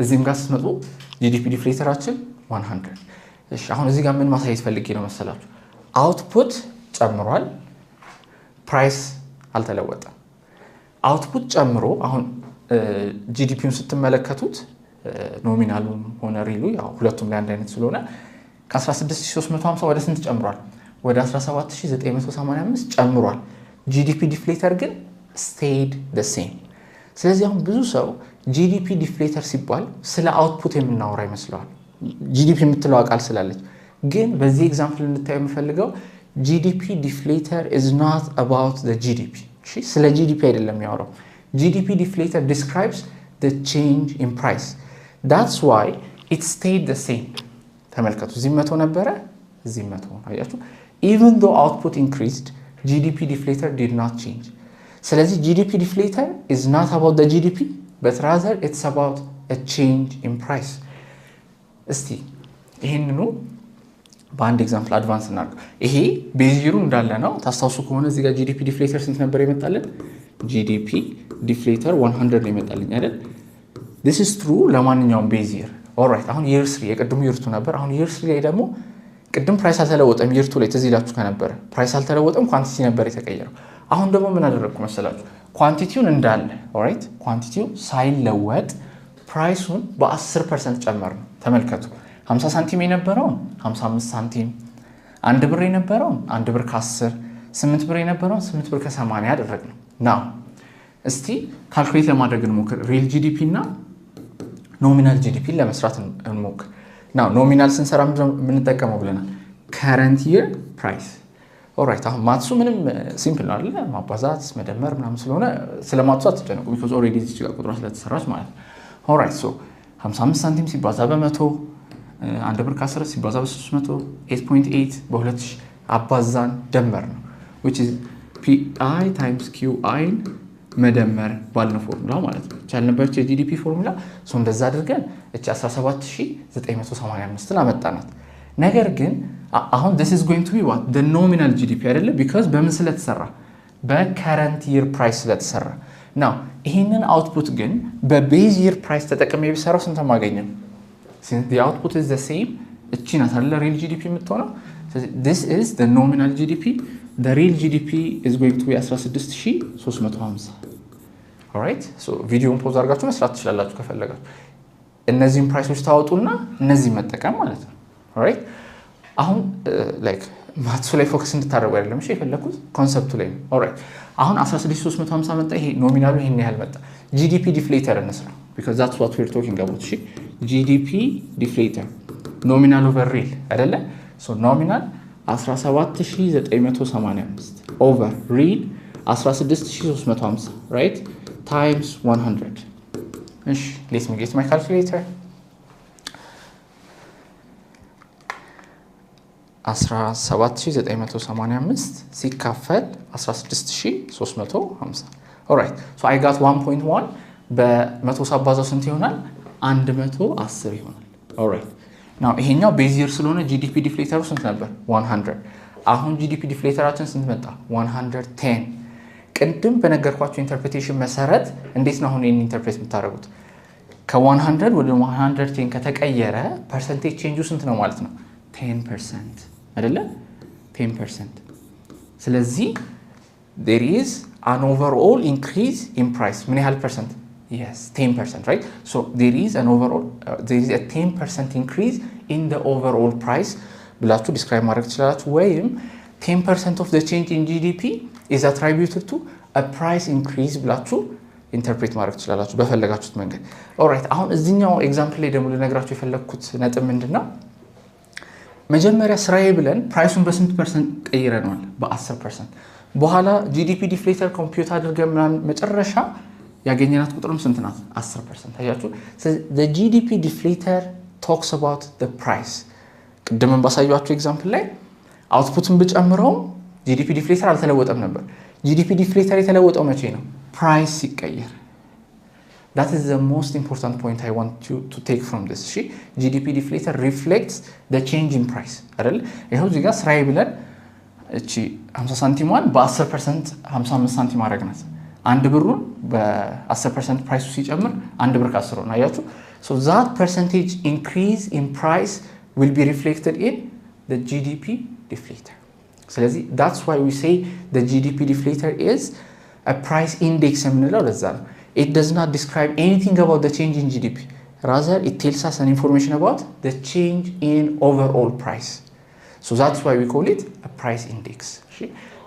እዚህም ጋር ስትመጡ GDP deflatorአችን 100 እሺ አሁን እዚህ ጋር ምን ማሳየት ፈልጌ ነው መሰላችሁ አውትፑት ጨምሯል ፕራይስ አልተለወጠም አውትፑት ጨምሮ አሁን ጂዲፒውን ስትመለከቱት ኖሚናሉን ሆነ ሪሉ ያው ሁለቱም ላይ አንድ አይነት ስለሆነ ከ16350 ወደ ስንት ጨምሯል ወደ 17985 ጨምሯል ጂዲፒ ዲፍሌተር ግን stayed the same ስለዚህ አሁን ብዙ ሰው ጂዲፒ ዲፍሌተር ሲባል ስለ አውትፑት የምናወራ ይመስለዋል ጂዲፒ የምትለው ቃል ስላለች ግን በዚህ ኤግዛምፕል እንድታዩ የምፈልገው ጂዲፒ ዲፍሌተር is not about the GDP እሺ ስለ ጂዲፒ አይደለም የሚያወራው GDP deflator describes the change in price. That's why it stayed the same. ተመልከቱ እዚህ 100 ነበረ እዚህ 100 አያችሁ even though output increased GDP deflator did not change. ስለዚህ GDP deflator is not about the GDP but rather it's about a change in price. እስቲ ይሄንኑ በአንድ ኤግዛምፕል አድቫንስ እናድርግ ይሄ ቤዝ ይሩ እንዳለ ነው ታስታውሱ ከሆነ እዚህ ጋር GDP deflator ስንት ነበር የመጣለን GDP deflator 100 ነው ይመጣልኝ አይደል this is true ለማንኛውም ቤዝ ይር ኦልራይት አሁን year 3 የቀድሙ year 2 ነበር አሁን year 3 ላይ ደግሞ ቅድም ፕራይስ አልተለወጠም year 2 ላይ ተዚላችሁ ከነበረ ፕራይስ አልተለወጠም ኳንቲቲ ነበር የተቀየረው አሁን ደግሞ ምን አደረኩ መሰላችሁ ኳንቲቲውን እንዳለ ኦልራይት ኳንቲቲው ሳይለወጥ ፕራይሱን በ10% ጨመርነው ተመልከቱ 50 ሳንቲም የነበረውን 55 ሳንቲም 1 ብር የነበረውን 1 ብር ከ10 8 ብር የነበረውን 8 ብር ከ80 አደረግነው ናው እስቲ ካልኩሌት ለማድረግ እንሞክር ሪል ጂዲፒ እና ኖሚናል ጂዲፒ ለመስራት እንሞክር ናው ኖሚናል ስንሰራ ምን ተጠቀመው ብለናል current year price ኦልራይት አሁን ማትሱ ምንም ሲምፕል ነው አይደል ማባዛት መደመር ምናምን ስለሆነ ስለማትሱ አትጨነቁ because already እዚህ ጋር ቁጥሯ ስለተሰራች ማለት ኦልራይት ሶ 55 ሳንቲም ሲባዛ በ100 1 ብር ከ10 ሲባዛ በ300 8.8 በ2000 አባዛን ደመር ነው which is pi times qi መደመር ባልነው ፎርሙላ ማለት ነው ቻልነበርች የጂዲፒ ፎርሙላ ሶ እንደዛ አድርገን እቺ 17985 ላመጣናት ነገር ግን አሁን this is going to be what the nominal GDP አይደለ because በምን ስለተሰራ በcurrent year price ስለተሰራ now ይሄንን አውትፑት ግን በቤዝ year price ተጠቅሜ ቢሰራው ስንት ማገኘው since the output is the same እቺ ናት አይደለ real GDP የምትሆነው this is the nominal GDP the real GDP is going to be 16350 all right so ቪዲዮውን ፖዝ አድርጋችሁ መስራት ትችላላችሁ ከፈለጋችሁ እነዚህን ፕራይሶች ታወጡና እነዚህ መጠቀም ማለት ነው all right አሁን like ማትሱ ላይ ፎከስ እንድታደርጉ አይደለም እሺ የፈለኩት ኮንሰፕቱ ላይ ነው all right አሁን 16350 መጣ ይሄ ኖሚናሉ ይሄን ያህል መጣ GDP deflator እንስራ because that's what we're talking about እሺ GDP deflator nominal over real አይደለ so nominal 17985 over real 16350 right times 100 እሺ let me get my calculator 17985 ሲካፈል 16350 alright so I got 1.1 በ100 ሳባዛው ስንት ይሆናል 110 ይሆናል alright now ይሄኛው ቤዝ ይር ስለሆነ GDP deflator ስንት ነበር 100 አሁን GDP deflatorአችን ስንት መጣ 110 ቅድም በነገርኳችሁ ኢንተርፕሪቴሽን መሰረት እንዴት ነው አሁን ይሄን ኢንተርፕሬት የምታደርጉት ከ100 ወደ 110 ከተቀየረ ፐርሰንቴጅ ቼንጁ ስንት ነው ማለት ነው 10% አይደለ 10% ስለዚህ there is an overall increase in price ምን ያህል percent yes 10% right so there is an overall there is a 10% increase in the overall price ብላችሁ ዲስክራይብ ማድረግ ትችላላችሁ ወይም 10% of the change in GDP is attributed to a price increase ብላችሁ ኢንተርፕሬት ማድረግ ትችላላችሁ በፈለጋችሁት መንገድ ኦልራይት አሁን እዚህኛው ኤግዛምፕል ላይ ደግሞ ልነግራችሁ የፈለኩት ነጥብ ምንድነው መጀመሪያ ስራዬ ብለን ፕራይሱን በስንት ፐርሰንት ቀይረናል በ10% በኋላ GDP deflator ኮምፒውት አድርገን መጨረሻ ያገኘናት ቁጥርም ስንት ናት 10% ታያችሁ the GDP deflator talks about the price ቅድም ባሳያችሁ ኤግዛምፕል ላይ አውትፑትን ብጨምረው GDP deflator አልተለወጠም ነበር GDP deflator የተለወጠው መቼ ነው ፕራይስ ሲቀየር that is the most important point I want you to take from this. GDP deflator reflects the change in price. ይሄው እዚህ ጋር ስራይ ብለን እቺ 50 ሳንቲሟን በ10% 55 ሳንቲም አረግናት። አንድ ብሩን በ10% ፕራይሱ ሲጨምር አንድ ብር ከ10 ነው አያችሁ። So that percentage increase in price will be reflected in the GDP deflator. ስለዚህ that's why we say the GDP deflator is a price index የምንለው ለዛ ነው. It does not describe anything about the change in GDP. Rather, it tells us an information about the change in overall price. So that's why we call it a price index.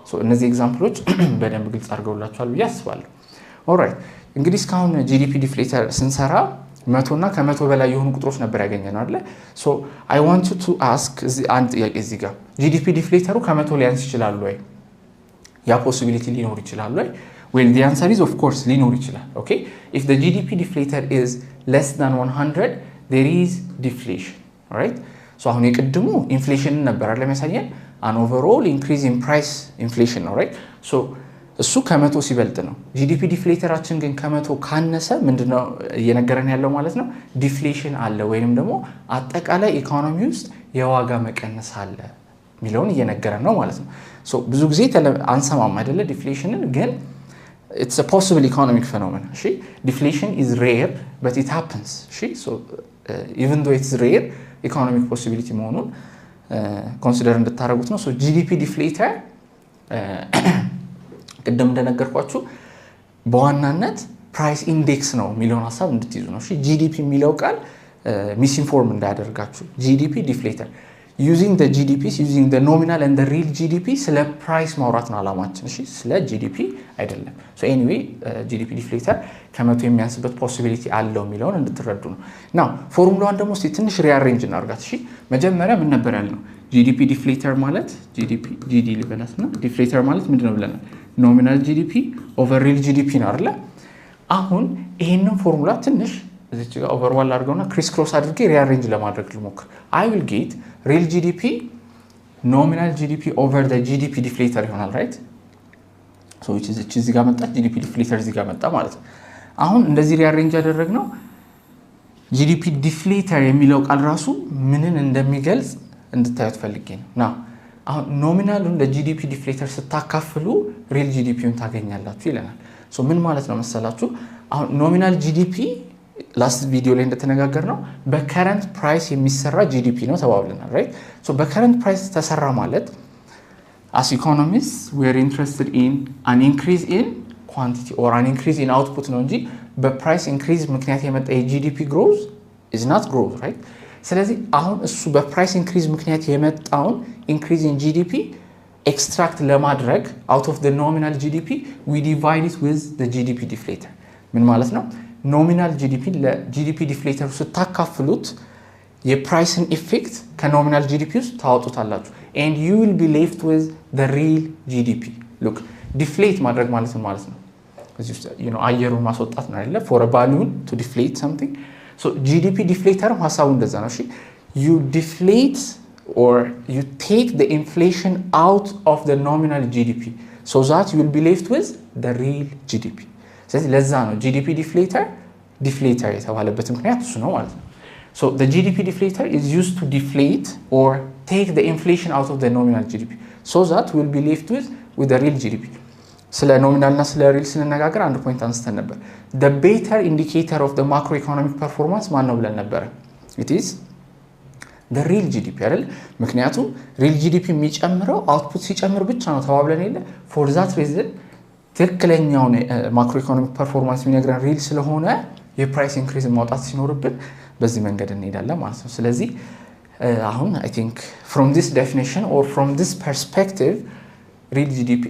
So እነዚህ ኤግዛምፕሎች በደንብ ግልጽ አድርገውላችኋል ብዬ አስባለሁ። ኦልራይት እንግዲህ እስካሁን GDP deflator ስንሰራ 100 እና ከ100 በላይ የሆኑ ቁጥሮች ነበር ያገኘነው አይደል? So I want you to ask አንድ ጥያቄ እዚህ ጋር GDP deflator ከ100 ሊያንስ ይችላል ወይ? ያ ፖሲቢሊቲ ሊኖር ይችላል ወይ? Well, the answer is of course ሊኖር ይችላል. Okay? If the GDP deflator is less than 100, there is deflation. All right? So አሁን የቅድሙ ኢንፍሌሽን ነበር አይደል የሚያሳየን? An overall increase in price inflation, all right? So እሱ ከ100 ሲበልጥ ነው። GDP deflatorአችን ግን ከ100 ካነሰ ምንድነው እየነገረን ያለው ማለት ነው? ዲፍሌሽን አለ ወይንም ደግሞ አጠቃላይ ኢኮኖሚ ውስጥ የዋጋ መቀነስ አለ ሚለውን እየነገረን ነው ማለት ነው። So ብዙ ጊዜ አንሰማም አይደለ ዲፍሌሽንን ግን it's a possible economic phenomenon. Deflation is rare, but it happens. So even though it's rare, economic possibility መሆኑን consider እንድታረጉት ነው. So GDP deflator ቅድም እንደነገርኳችሁ በዋናነት price index ነው የሚለውን ሐሳብ እንድትይዙ ነው. GDP የሚለው ቃል misinform እንዳያደርጋችሁ. GDP deflator using the GDPs, using the nominal and the real GDP ስለ price ማውራት ነው አላማችን ስለ GDP አይደለም. So anyway GDP deflator ከመቶ የሚያንስበት possibility አለው የሚለውን እንድትረዱ ነው. now ፎርሙላውን ደግሞ ትንሽ rearrange እናርጋት መጀመሪያ ምን ነበር ያልነው? GDP deflator ማለት GD ልበላትና deflator ማለት ምንድነው ብለናል? nominal GDP over real GDP ነው አይደል? አሁን ይሄንን ፎርሙላ ትንሽ እዚች ጋር ኦቨርዋል አድርገውና ክሪስ ክሮስ አድርጌ ሪአሬንጅ ለማድረግ ልሞክር. I will get real GDP nominal GDP over the GDP deflator ይሆናል right? so which is እዚህ ጋር መጣ GDP deflator እዚህ ጋር መጣ ማለት ነው። አሁን እንደዚህ ሪአሬንጅ ያደረግነው GDP deflator የሚለው ቃል ራሱ ምንን እንደሚገልጽ እንድታዩት ፈልጌ ነው። ና አሁን ኖሚናሉን ለGDP deflator ስታካፍሉ real GDPውን ታገኛላችሁ ይለናል። so ምን ማለት ነው መሰላችሁ? አሁን nominal GDP last video ላይ እንደተነጋገር ነው በከረንት ፕራይስ የሚሰራ GDP ነው ተባብለናል right? so በከረንት ፕራይስ ተሰራ ማለት as economists we are interested in an increase in quantity or an increase in output ነው እንጂ በፕራይስ increase ምክንያት የመጣ የGDP growth is not growth right? ስለዚህ አሁን እሱ በፕራይስ increase ምክንያት የመጣውን increase in GDP extract ለማድረግ out of the nominal GDP we divide it with the GDP deflator. ምን ማለት ነው? nominal GDP ለGDP deflator ስታካፍሉት የፕራይስን ኢፌክት ከኖሚናል GDP ውስጥ ታወጡታላችሁ and you will be left with the real GDP. look deflate ማድረግ ማለት ነው እዚህ ውስጥ አየሩን ማስወጣት ነው አይደለ? for a balloon to deflate something. so GDP deflator ሐሳቡ እንደዛ ነው you deflate or you take the inflation out of the nominal GDP so that you will be left with the real GDP. ስለዚህ ለዛ ነው GDP deflator የተባለበት ምክንያት እሱ ነው ማለት ነው። so the GDP deflator is used to deflate or take the inflation out of the nominal GDP so that we will be left with the real GDP. ስለ ኖሚናል እና ስለ ሪል ስንነጋገር አንድ ፖይንት አንስተን ነበር. the better indicator of the macroeconomic performance ማን ነው ብለን ነበር? it is the real GDP አይደል? ምክንያቱም real GDP የሚጨምረው አውትፑት ሲጨምር ብቻ ነው ተባብለን የለ? for that reason ትክክለኛው ማክሮ ኢኮኖሚክ ፐርፎርማንስ የሚነግረን ሪል ስለሆነ የፕራይስ ኢንክሪዝ ማውጣት ሲኖርብን በዚህ መንገድ እንሄዳለን ማለት ነው። ስለዚህ አሁን I think from this definition or from this perspective real GDP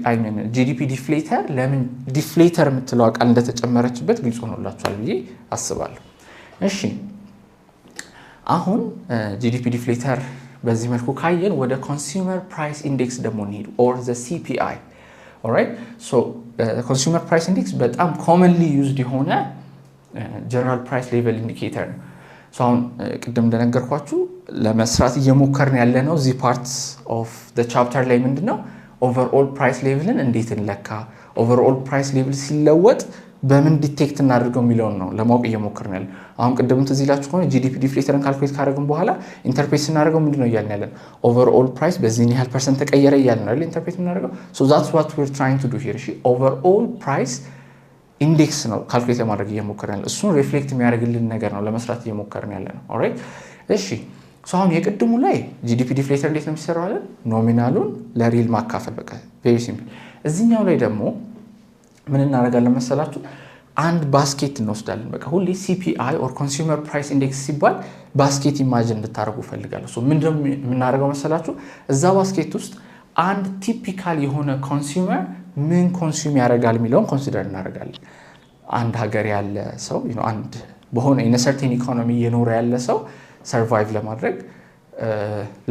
GDP deflator ለምን deflator የምትለው ቃል እንደተጨመረችበት ግልጽ ሆኖላችኋል ብዬ አስባለሁ። እሺ አሁን GDP deflator በዚህ መልኩ ካየን ወደ consumer price index ደግሞ እንሄድ or the CPI. all right? so consumer price index በጣም commonly used የሆነ general price level indicator ነው። so አሁን ቅድም እንደነገርኳችሁ ለመስራት እየሞከርን ያለነው እዚህ parts of the chapter ላይ ምንድነው overall price levelን እንዴት እንለካ overall price level ሲለወጥ በምን ዲቴክት እናደርገው የሚለውን ነው ለማወቅ እየሞከርን ያለን። አሁን ቅድም ትዝ ይላችሁ ከሆነ ጂዲፒ ዲፍሌተርን ካልኩሌት ካደረግን በኋላ ኢንተርፕሬት ስናደርገው ምንድነው እያልን ያለን? ኦቨርኦል ፕራይስ በዚህን ያህል ፐርሰንት ተቀየረ እያልን ነው አይደል ኢንተርፕሬት የምናደርገው። ሶ ዛትስ ዋት ዊ አር ትራይንግ ቱ ዱ ሂር። እሺ ኦቨርኦል ፕራይስ ኢንዴክስ ነው ካልኩሌት ለማድረግ እየሞከርን ያለን። እሱን ሪፍሌክት የሚያደርግልን ነገር ነው ለመስራት እየሞከርን ያለ ነው። ኦልራይት እሺ ሶ አሁን የቅድሙ ላይ ጂዲፒ ዲፍሌተር እንዴት ነው የሚሰራው አለን? ኖሚናሉን ለሪል ማካፈል በቃ ቬሪ ሲምፕል። እዚህኛው ላይ ደግሞ ምን እናደርጋለን መሰላችሁ? አንድ ባስኬት እንወስዳለን። በቃ ሁሌ ሲፒአይ ኦር ኮንሱመር ፕራይስ ኢንዴክስ ሲባል ባስኬት ኢማጂን እንድታደርጉ ፈልጋለሁ። ሶ ምንድነው የምናደርገው መሰላችሁ? እዛ ባስኬት ውስጥ አንድ ቲፒካል የሆነ ኮንሱመር ምን ኮንሱም ያደርጋል የሚለውን ኮንሲደር እናደርጋለን። አንድ ሀገር ያለ ሰው አንድ በሆነ ኢን ሰርቴን ኢኮኖሚ የኖረ ያለ ሰው ሰርቫይቭ ለማድረግ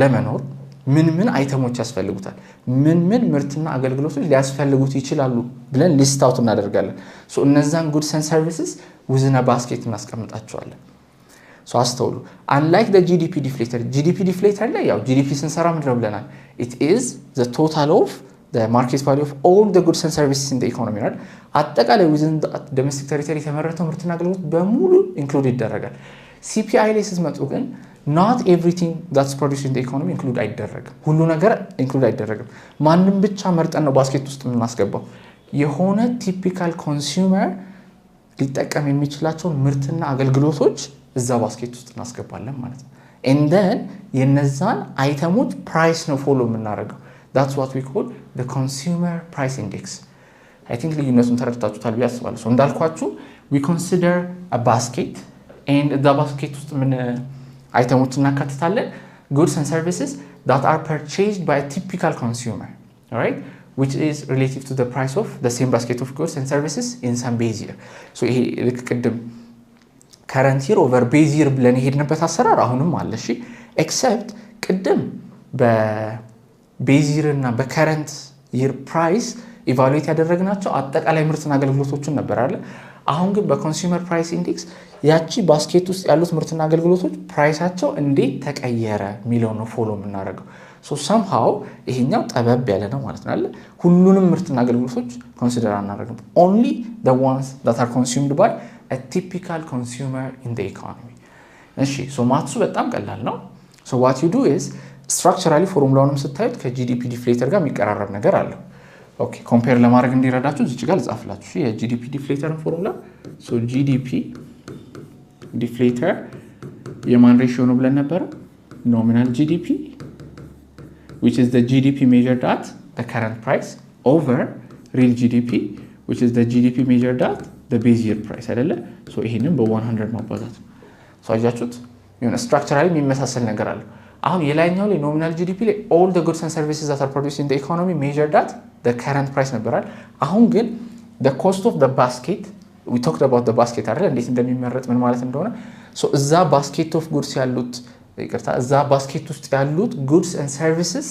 ለመኖር ምን አይተሞች ያስፈልጉታል፣ ምን ምርትና አገልግሎቶች ሊያስፈልጉት ይችላሉ ብለን ሊስት አውት እናደርጋለን። ሶ እነዛን ጉድስ ኤንድ ሰርቪስስ ዊዝን አ ባስኬት እናስቀምጣቸዋለን። ሶ አስተውሉ። አንላይክ ዘ ጂዲፒ ዲፍሌተር ላይ ያው ጂዲፒ ስንሰራ ምንድነው ብለናል? ኢት ኢዝ ዘ ቶታል ኦፍ the market value of all the goods and services in the economy right? አጠቃላይ within the domestic territory የተመረተው ምርትና አገልግሎት በሙሉ ኢንክሉድ ይደረጋል። ሲፒአይ ላይ ስትመጡ ግን not everything that's produced in the economy include አይደረግም። ሁሉ ነገር ኢንክሉድ አይደረግም። ማንም ብቻ መርጠን ነው ባስኬት ውስጥ የምናስገባው። የሆነ ቲፒካል ኮንሱመር ሊጠቀም የሚችላቸው ምርትና አገልግሎቶች እዛ ባስኬት ውስጥ እናስገባለን ማለት ነው። and then የነዛን አይተሞች ፕራይስ ነው ፎሎ የምናደርገው። That's what we call the consumer price index. I think ልዩነቱን ተረድታችሁታል ብዬ አስባለሁ። So እንዳልኳችሁ we consider a basket and the basket ውስጥ ምን አይተሞች እናካትታለን? Goods and services that are purchased by a typical consumer, all right? Which is relative to the price of the same basket of goods and services in some base year. So ይሄ ልክ ቅድም current year over base year ብለን የሄድንበት አሰራር አሁንም አለ። እሺ except ቅድም በቤዝ ይር እና በከረንት ይር ፕራይስ ኢቫሉዌት ያደረግናቸው አጠቃላይ ምርትና አገልግሎቶችን ነበር አይደል? አሁን ግን በኮንሱመር ፕራይስ ኢንዴክስ ያቺ ባስኬት ውስጥ ያሉት ምርትና አገልግሎቶች ፕራይሳቸው እንዴት ተቀየረ የሚለው ነው ፎሎ የምናደርገው። ሶ somehow ይሄኛው ጠበብ ያለ ነው ማለት ነው አይደል? ሁሉንም ምርትና አገልግሎቶች ኮንሲደር አናደርግም። only the ones that are consumed by a typical consumer in the economy። እሺ ሶ ማትሱ በጣም ቀላል ነው። so what you do is structurally ፎርሙላውንም ስታዩት ከጂዲፒ ዲፍሌተር ጋር የሚቀራረብ ነገር አለው። ኦኬ ኮምፔር ለማድረግ እንዲረዳችሁ እዚህ ጋር ልጻፍላችሁ የጂዲፒ ዲፍሌተር ፎርሙላ። ሶ ጂዲፒ ዲፍሌተር የማን ሬሽዮ ነው ብለን ነበር? ኖሚናል ጂዲፒ which is the GDP measured at the current price over real GDP which is the GDP measured at the base year price አይደለ? ሶ ይሄንን በ100 ማባዛት ነው። ሶ አያችሁት የሆነ ስትራክቸራሊ የሚመሳሰል ነገር አለ። አሁን የላይኛው ላይ ኖሚናል ጂዲፒ ላይ all the goods and services that are produced in the economy measured at the current price ነበራል። አሁን ግን the cost of the basket we talked about the basket አይደል? እንዴት እንደሚመረጥ ምን ማለት እንደሆነ ሶ እዛ basket of goods ያሉት ይቅርታ እዛ ባስኬት ውስጥ ያሉት goods and services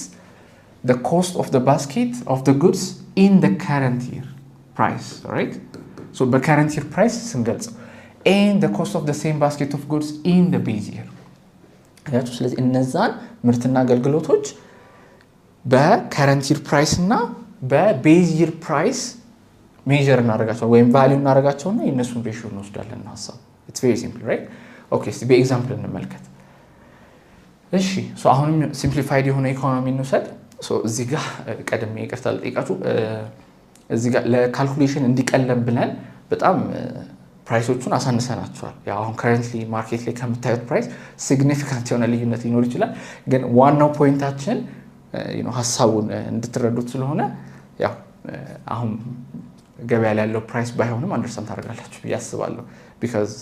the cost of the basket of the goods in the current year price, right? so በcurrent year price ስንገልጸው and the cost of the same basket of goods in the base year ያችሁ። ስለዚህ እነዛን ምርትና አገልግሎቶች በከረንት ይር ፕራይስ እና በቤዝ ይር ፕራይስ ሜጀር እናደርጋቸው ወይም ቫልዩ እናደርጋቸውና የነሱን ሬሽዮ እንወስዳለን ነው ሐሳቡ። it's very simple, right? okay እስቲ በኤግዛምፕል እንመልከት። እሺ ሶ አሁንም ሲምፕሊፋይድ የሆነ ኢኮኖሚ እንውሰድ። ሶ እዚህ ጋር ቀደም ይቅርታ ልጠይቃችሁ እዚህ ጋር ለካልኩሌሽን እንዲቀለም ብለን በጣም ፕራይሶቹን አሳንሰናቸዋል። ያው አሁን ከረንትሊ ማርኬት ላይ ከምታዩት ፕራይስ ሲግኒፊካንት የሆነ ልዩነት ሊኖር ይችላል፣ ግን ዋናው ፖይንታችን ሐሳቡን እንድትረዱት ስለሆነ ያው አሁን ገበያ ላይ ያለው ፕራይስ ባይሆንም አንደርስታንድ ታደርጋላችሁ ብዬ አስባለሁ። because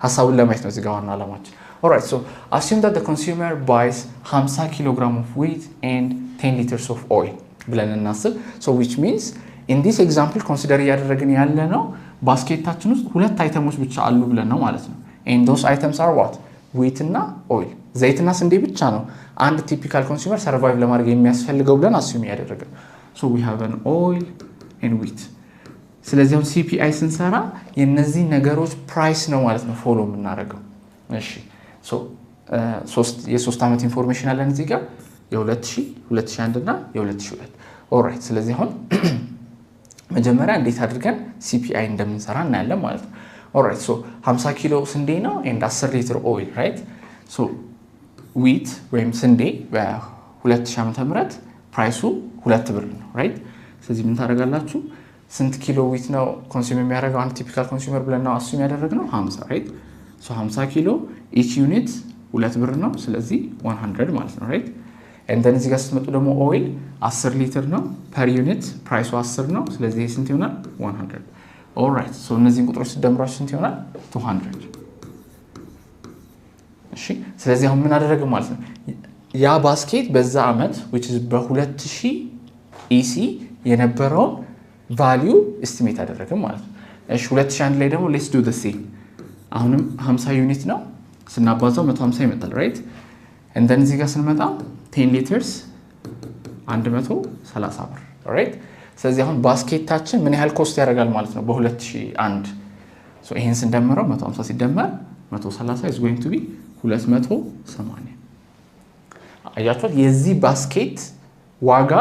ሐሳቡን ለማየት ነው እዚህ ጋር ዋናው ዓላማችን። alright so assume that the consumer buys 50 kg of wheat and 10 liters of oil ብለን እናስብ። so which means in this example consider ያደረግን ያለ ነው ባስኬታችን ውስጥ ሁለት አይተሞች ብቻ አሉ ብለን ነው ማለት ነው። and those items are what? wheat እና oil ዘይትና ስንዴ ብቻ ነው አንድ ቲፒካል ኮንሱመር ሰርቫይቭ ለማድረግ የሚያስፈልገው ብለን አስዩም ያደረግን። so we have an oil and wheat። ስለዚህ አሁን ሲፒአይ ስንሰራ የነዚህ ነገሮች ፕራይስ ነው ማለት ነው ፎሎ የምናደርገው። እሺ so የሶስት ዓመት ኢንፎርሜሽን አለን እዚህ ጋር የ2000 2001 እና የ2002 alright። ስለዚህ አሁን መጀመሪያ እንዴት አድርገን CPI እንደምንሰራ እናያለን ማለት ነው። ኦልራይት ሶ 50 ኪሎ ስንዴ ነው and 10 ሊትር ኦይል ራይት ሶ ዊት ወይም ስንዴ በ2000 ዓመተ ምህረት ፕራይሱ 2 ብር ነው ራይት ስለዚህ ምን ታደርጋላችሁ ስንት ኪሎ ዊት ነው ኮንሱም የሚያደርገው አንድ ቲፒካል ኮንሱመር ብለን ነው አሱም ያደረግነው 50 ራይት ሶ 50 ኪሎ each unit 2 ብር ነው ስለዚህ 100 ማለት ነው ራይት and then እዚህ ጋር ስትመጡ ደግሞ ኦይል 10 ሊትር ነው per unit ፕራይሱ 10 ነው ስለዚህ ስንት ይሆናል 100 ኦልራይት ሶ እነዚህን ቁጥሮች ሲደምሯቸው ስንት ይሆናል 200 እሺ ስለዚህ አሁን ምን አደረገ ማለት ነው ያ ባስኬት በዛ አመት which is በ2000 EC የነበረውን ቫልዩ ኤስቲሜት አደረገ ማለት ነው እሺ 2001 ላይ ደግሞ let's do the same አሁንም 50 ዩኒት ነው ስናባዛው 150 ይመጣል ራይት and then እዚህ ጋር ስንመጣ 10 ሊትርስ 130 ብር ራይት ስለዚህ አሁን ባስኬታችን ምን ያህል ኮስት ያደርጋል ማለት ነው በ2001 ሶ ይሄን ስንደምረው 150 ሲደመር 130 is going to be 280 አያችሁት የዚህ ባስኬት ዋጋ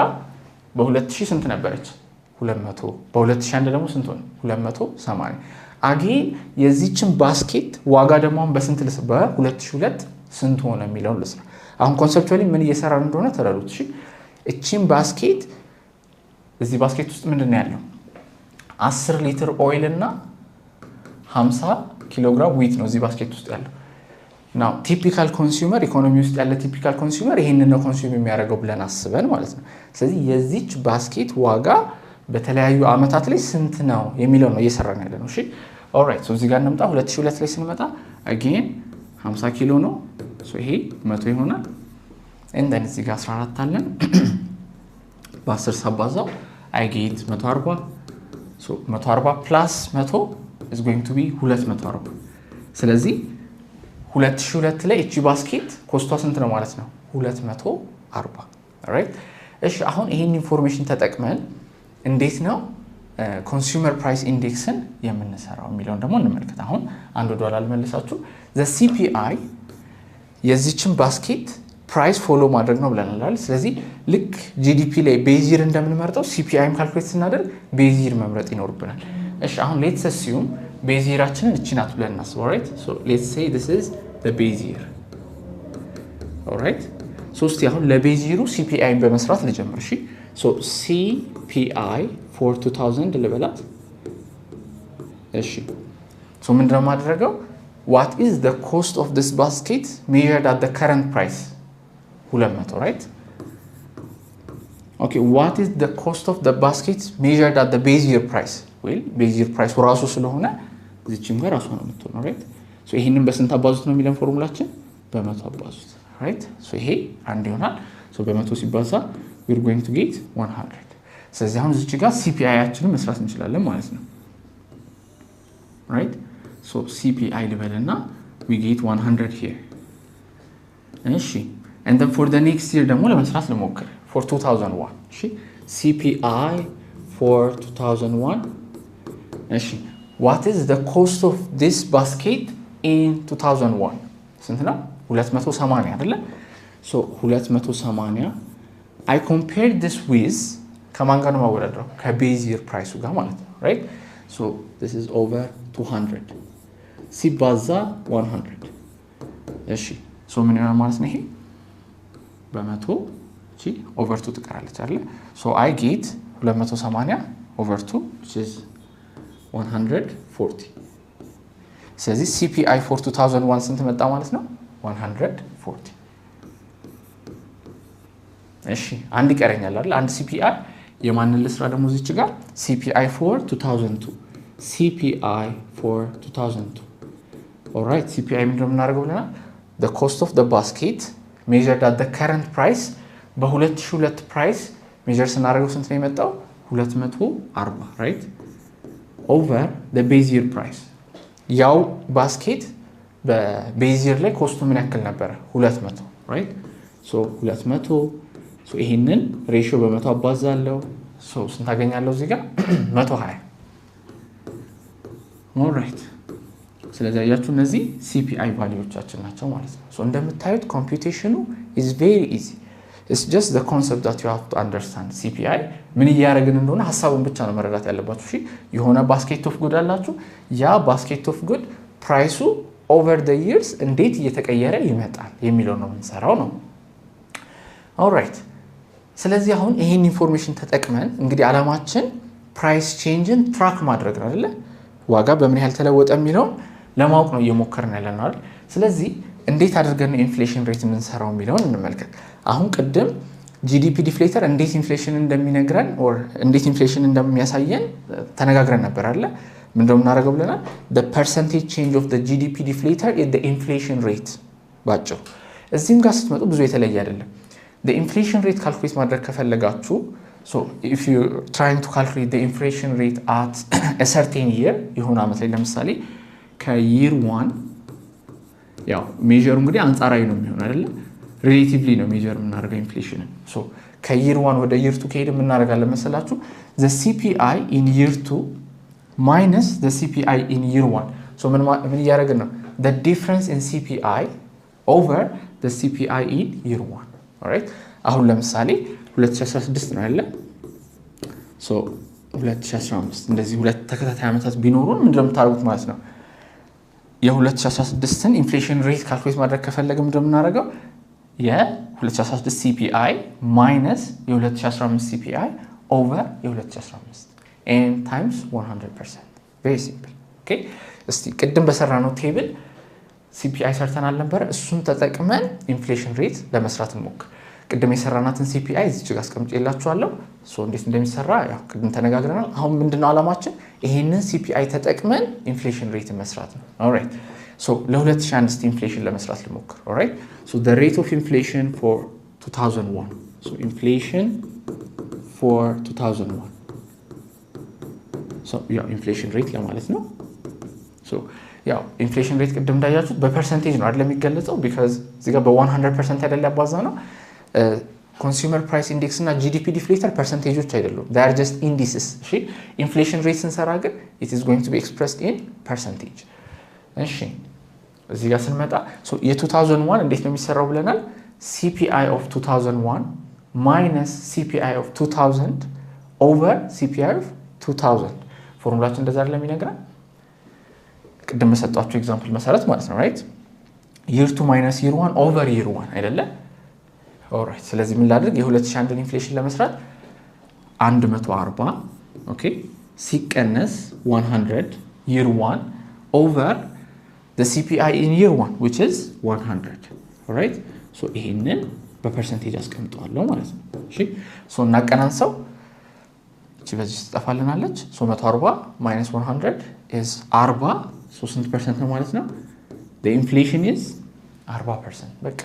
በ2000 ስንት ነበረች 200 በ2001 ደግሞ ስንት ሆነ 280 አጌን የዚህችን ባስኬት ዋጋ ደግሞ በስንት ልስ በ2002 ስንት ሆነ የሚለውን ልስራ አሁን ኮንሰፕቹዋሊ ምን እየሰራን እንደሆነ ተረዱት እሺ እቺን ባስኬት እዚህ ባስኬት ውስጥ ምንድነው ያለው 10 ሊትር ኦይል እና 50 ኪሎ ግራም ዊት ነው እዚህ ባስኬት ውስጥ ያለው ናው ቲፒካል ኮንሱመር ኢኮኖሚ ውስጥ ያለ ቲፒካል ኮንሱመር ይሄንን ነው ኮንሱም የሚያደርገው ብለን አስበን ማለት ነው ስለዚህ የዚች ባስኬት ዋጋ በተለያዩ አመታት ላይ ስንት ነው የሚለው ነው እየሰራን ያለነው እሺ ኦልራይት ሶ እዚህ ጋር እንምጣ 2002 ላይ ስንመጣ again 50 ኪሎ ነው ሶ ይሄ 100 ይሆናል and then እዚህ ጋር 14 አለን በ10 ሳባዛው I get 140 so 140 plus 100 is going to be 240 ስለዚህ 2002 ላይ እቺ ባስኬት ኮስቷ ስንት ነው ማለት ነው 240 ኦልራይት እሺ አሁን ይሄን ኢንፎርሜሽን ተጠቅመን እንዴት ነው ኮንሱመር ፕራይስ ኢንዴክስን የምንሰራው የሚለውን ደግሞ እንመልከት አሁን አንድ ዶላር መልሳችሁ the CPI የዚችን ባስኬት ፕራይስ ፎሎ ማድረግ ነው ብለናል ስለዚህ ልክ GDP ላይ ቤዝ ይር እንደምንመርጠው CPIም ካልኩሌት ስናደርግ ቤዝ ይር መምረጥ ይኖርብናል እሺ አሁን let's assume ቤዝ ይራችንን እቺ ናት ብለን እናስብ ኦልራይት so let's say this is the base year ኦልራይት so እስቲ አሁን ለቤዝ ይሩ CPI በመስራት ልጀምር እሺ so CPI for 2000 ልበላት እሺ so ምንድነው ማድረገው what is the cost of this basket measured at the current price 200 right okay what is the cost of the basket measured at the base year price well base year price ራሱ ስለሆነ እዚህም ጋር ራሱ ነው የምትሆነው right so ይሄንን በስንት አባዙት ነው የሚለን ፎርሙላችን በ100 አባዙት right so ይሄ አንድ ይሆናል so በ100 ሲባዛ we're going to get 100 ስለዚህ አሁን እዚህ ጋር CPI ያችንን መስራት እንችላለን ማለት ነው right so CPI ልበልና we get 100 here እሺ and then for the next year ደግሞ ለመስራት ልሞክር for 2001 እሺ CPI for 2001 እሺ what is the cost of this basket in 2001 ስንት ነው 280 አይደለ so 280 I compared this with ከማን ጋር ነው ማወዳደረው ከቤዝ ይር ፕራይሱ ጋር ማለት ነው right so this is over 200 ሲባዛ 100 እሺ so ምን ይሆናል ማለት ነው ይሄ በመቶ እቺ over 2 ትቀራለች አይደል so I get 280 over 2 which is 140 ስለዚህ CPI for 2001 ስንት መጣ ማለት ነው 140 እሺ አንድ ይቀረኛል አይደል አንድ CPI የማንን ልስራ ደግሞ እዚች ጋር CPI for 2002 CPI for 2002 all right CPI ምንድነው የምናደርገው ብለናል the cost of the basket measured at the current price በ2002 price measure ስናደርገው ስንት ነው የመጣው 240 right over the base year price ያው ባስኬት በቤዝ ይር ላይ ኮስቱ ምን ያክል ነበር 200 right so 200 so ይሄንን ሬሺዮ በ100 አባዛለሁ so ስንት አገኛለሁ እዚህ ጋር 120 all right ስለዚህ ያያችሁ እነዚህ CPI ቫልዩዎቻችን ናቸው ማለት ነው so እንደምታዩት ኮምፒውቴሽኑ is very easy it's just the concept that you have to understand CPI ምን እያደረግን እንደሆነ ሐሳቡን ብቻ ነው መረዳት ያለባችሁ እሺ የሆነ ባስኬት ኦፍ ጉድ አላችሁ ያ ባስኬት ኦፍ ጉድ ፕራይሱ over the years እንዴት እየተቀየረ ይመጣል የሚለው ነው የምንሰራው ነው alright ስለዚህ አሁን ይሄን ኢንፎርሜሽን ተጠቅመን እንግዲህ አላማችን ፕራይስ ቼንጅን ትራክ ማድረግ ነው አይደል ዋጋ በምን ያህል ተለወጠ የሚለው ለማወቅ ነው እየሞከርን ያለነው አይደል ስለዚህ እንዴት አድርገን ኢንፍሌሽን ሬት እንሰራው የሚለውን እንመልከት አሁን ቀደም GDP deflator እንዴት ኢንፍሌሽን እንደሚነግረን or እንዴት ኢንፍሌሽን እንደሚያሳየን ተነጋግረን ነበር አይደል ምንድነው እናደርገው ብለናል the percentage change of the GDP deflator is the inflation rate ባጭሩ እዚህም ጋር ስትመጡ ብዙ የተለየ አይደለም the inflation rate calculate ማድረግ ከፈለጋችሁ so if you trying to calculate the inflation rate at a certain year ይሁን አመት ላይ ለምሳሌ ከyear 1 ያው ሜጀሩ እንግዲህ አንጻራዊ ነው የሚሆነው አይደል relatively ነው ሜጀር የምናደርገው ኢንፍሌሽን so ከyear 1 ወደ year 2 ከሄደ ምን እናደርጋለን መሰላችሁ the CPI in year 2 minus the CPI in year 1 so ምን ያደርገን ነው the difference in CPI over the CPI in year 1 alright አሁን ለምሳሌ 2016 ነው አይደል so 2015 እንደዚህ ሁለት ተከታታይ አመታት ቢኖሩን ምንድነው የምታደርጉት ማለት ነው የ2016ን ኢንፍሌሽን ሬት ካልኩሌት ማድረግ ከፈለግን ምንድነው የምናደርገው የ2016 CPI minus የ2015 CPI over የ2015 and times 100% very simple okay እስቲ ቅድም በሰራነው ቴብል CPI ሰርተናል ነበር እሱን ተጠቅመን ኢንፍሌሽን ሬት ለመስራት እንሞክር ቅድም የሰራናትን CPI እዚህ ጋር አስቀምጬላችኋለሁ ሶ እንዴት እንደሚሰራ ያው ቅድም ተነጋግረናል አሁን ምንድነው አላማችን ይሄንን CPI ተጠቅመን ኢንፍሌሽን ሬት መስራት ነው alright so ለ2001 ኢንፍሌሽን ለመስራት ልሞክር alright so the rate of inflation for 2001 so inflation for 2001 so ያው ኢንፍሌሽን ሬት ለማለት ነው so ያው ኢንፍሌሽን ሬት ቅድም እንዳያችሁት በፐርሰንቴጅ ነው አይደል የሚገለጸው because እዚህ ጋር በ100% አይደል ያባዛው ነው consumer price index እና GDP deflator percentages አይደሉም they are just indices እሺ ኢንፍሌሽን ሬት ስንሰራ ግን it is going to be expressed in percentage እሺ እዚህ ጋር ስንመጣ so የ2001 እንዴት ነው የሚሰራው ብለናል CPI of 2001 minus CPI of 2000 over CPI of 2000 ፎርሙላችን እንደዛ አይደለም ይነግራል ቅድም በሰጣችሁ ኤግዛምፕል መሰረት ማለት ነው right year 2 minus year 1 over year 1 አይደለ alright ስለዚህ ምን ላድርግ የ2001 ኢንፍሌሽን ለመስራት 140 ኦኬ ሲቀነስ 100 year 1 over the CPI in year 1 which is 100 alright so ይሄንን በፐርሰንቴጅ አስቀምጣለሁ ማለት ነው እሺ so እናቀናንሰው እቺ በዚህ ተጣፋልናለች so 140 minus 100 is 40 so ስንት ፐርሰንት ነው ማለት ነው the inflation is 40% በቃ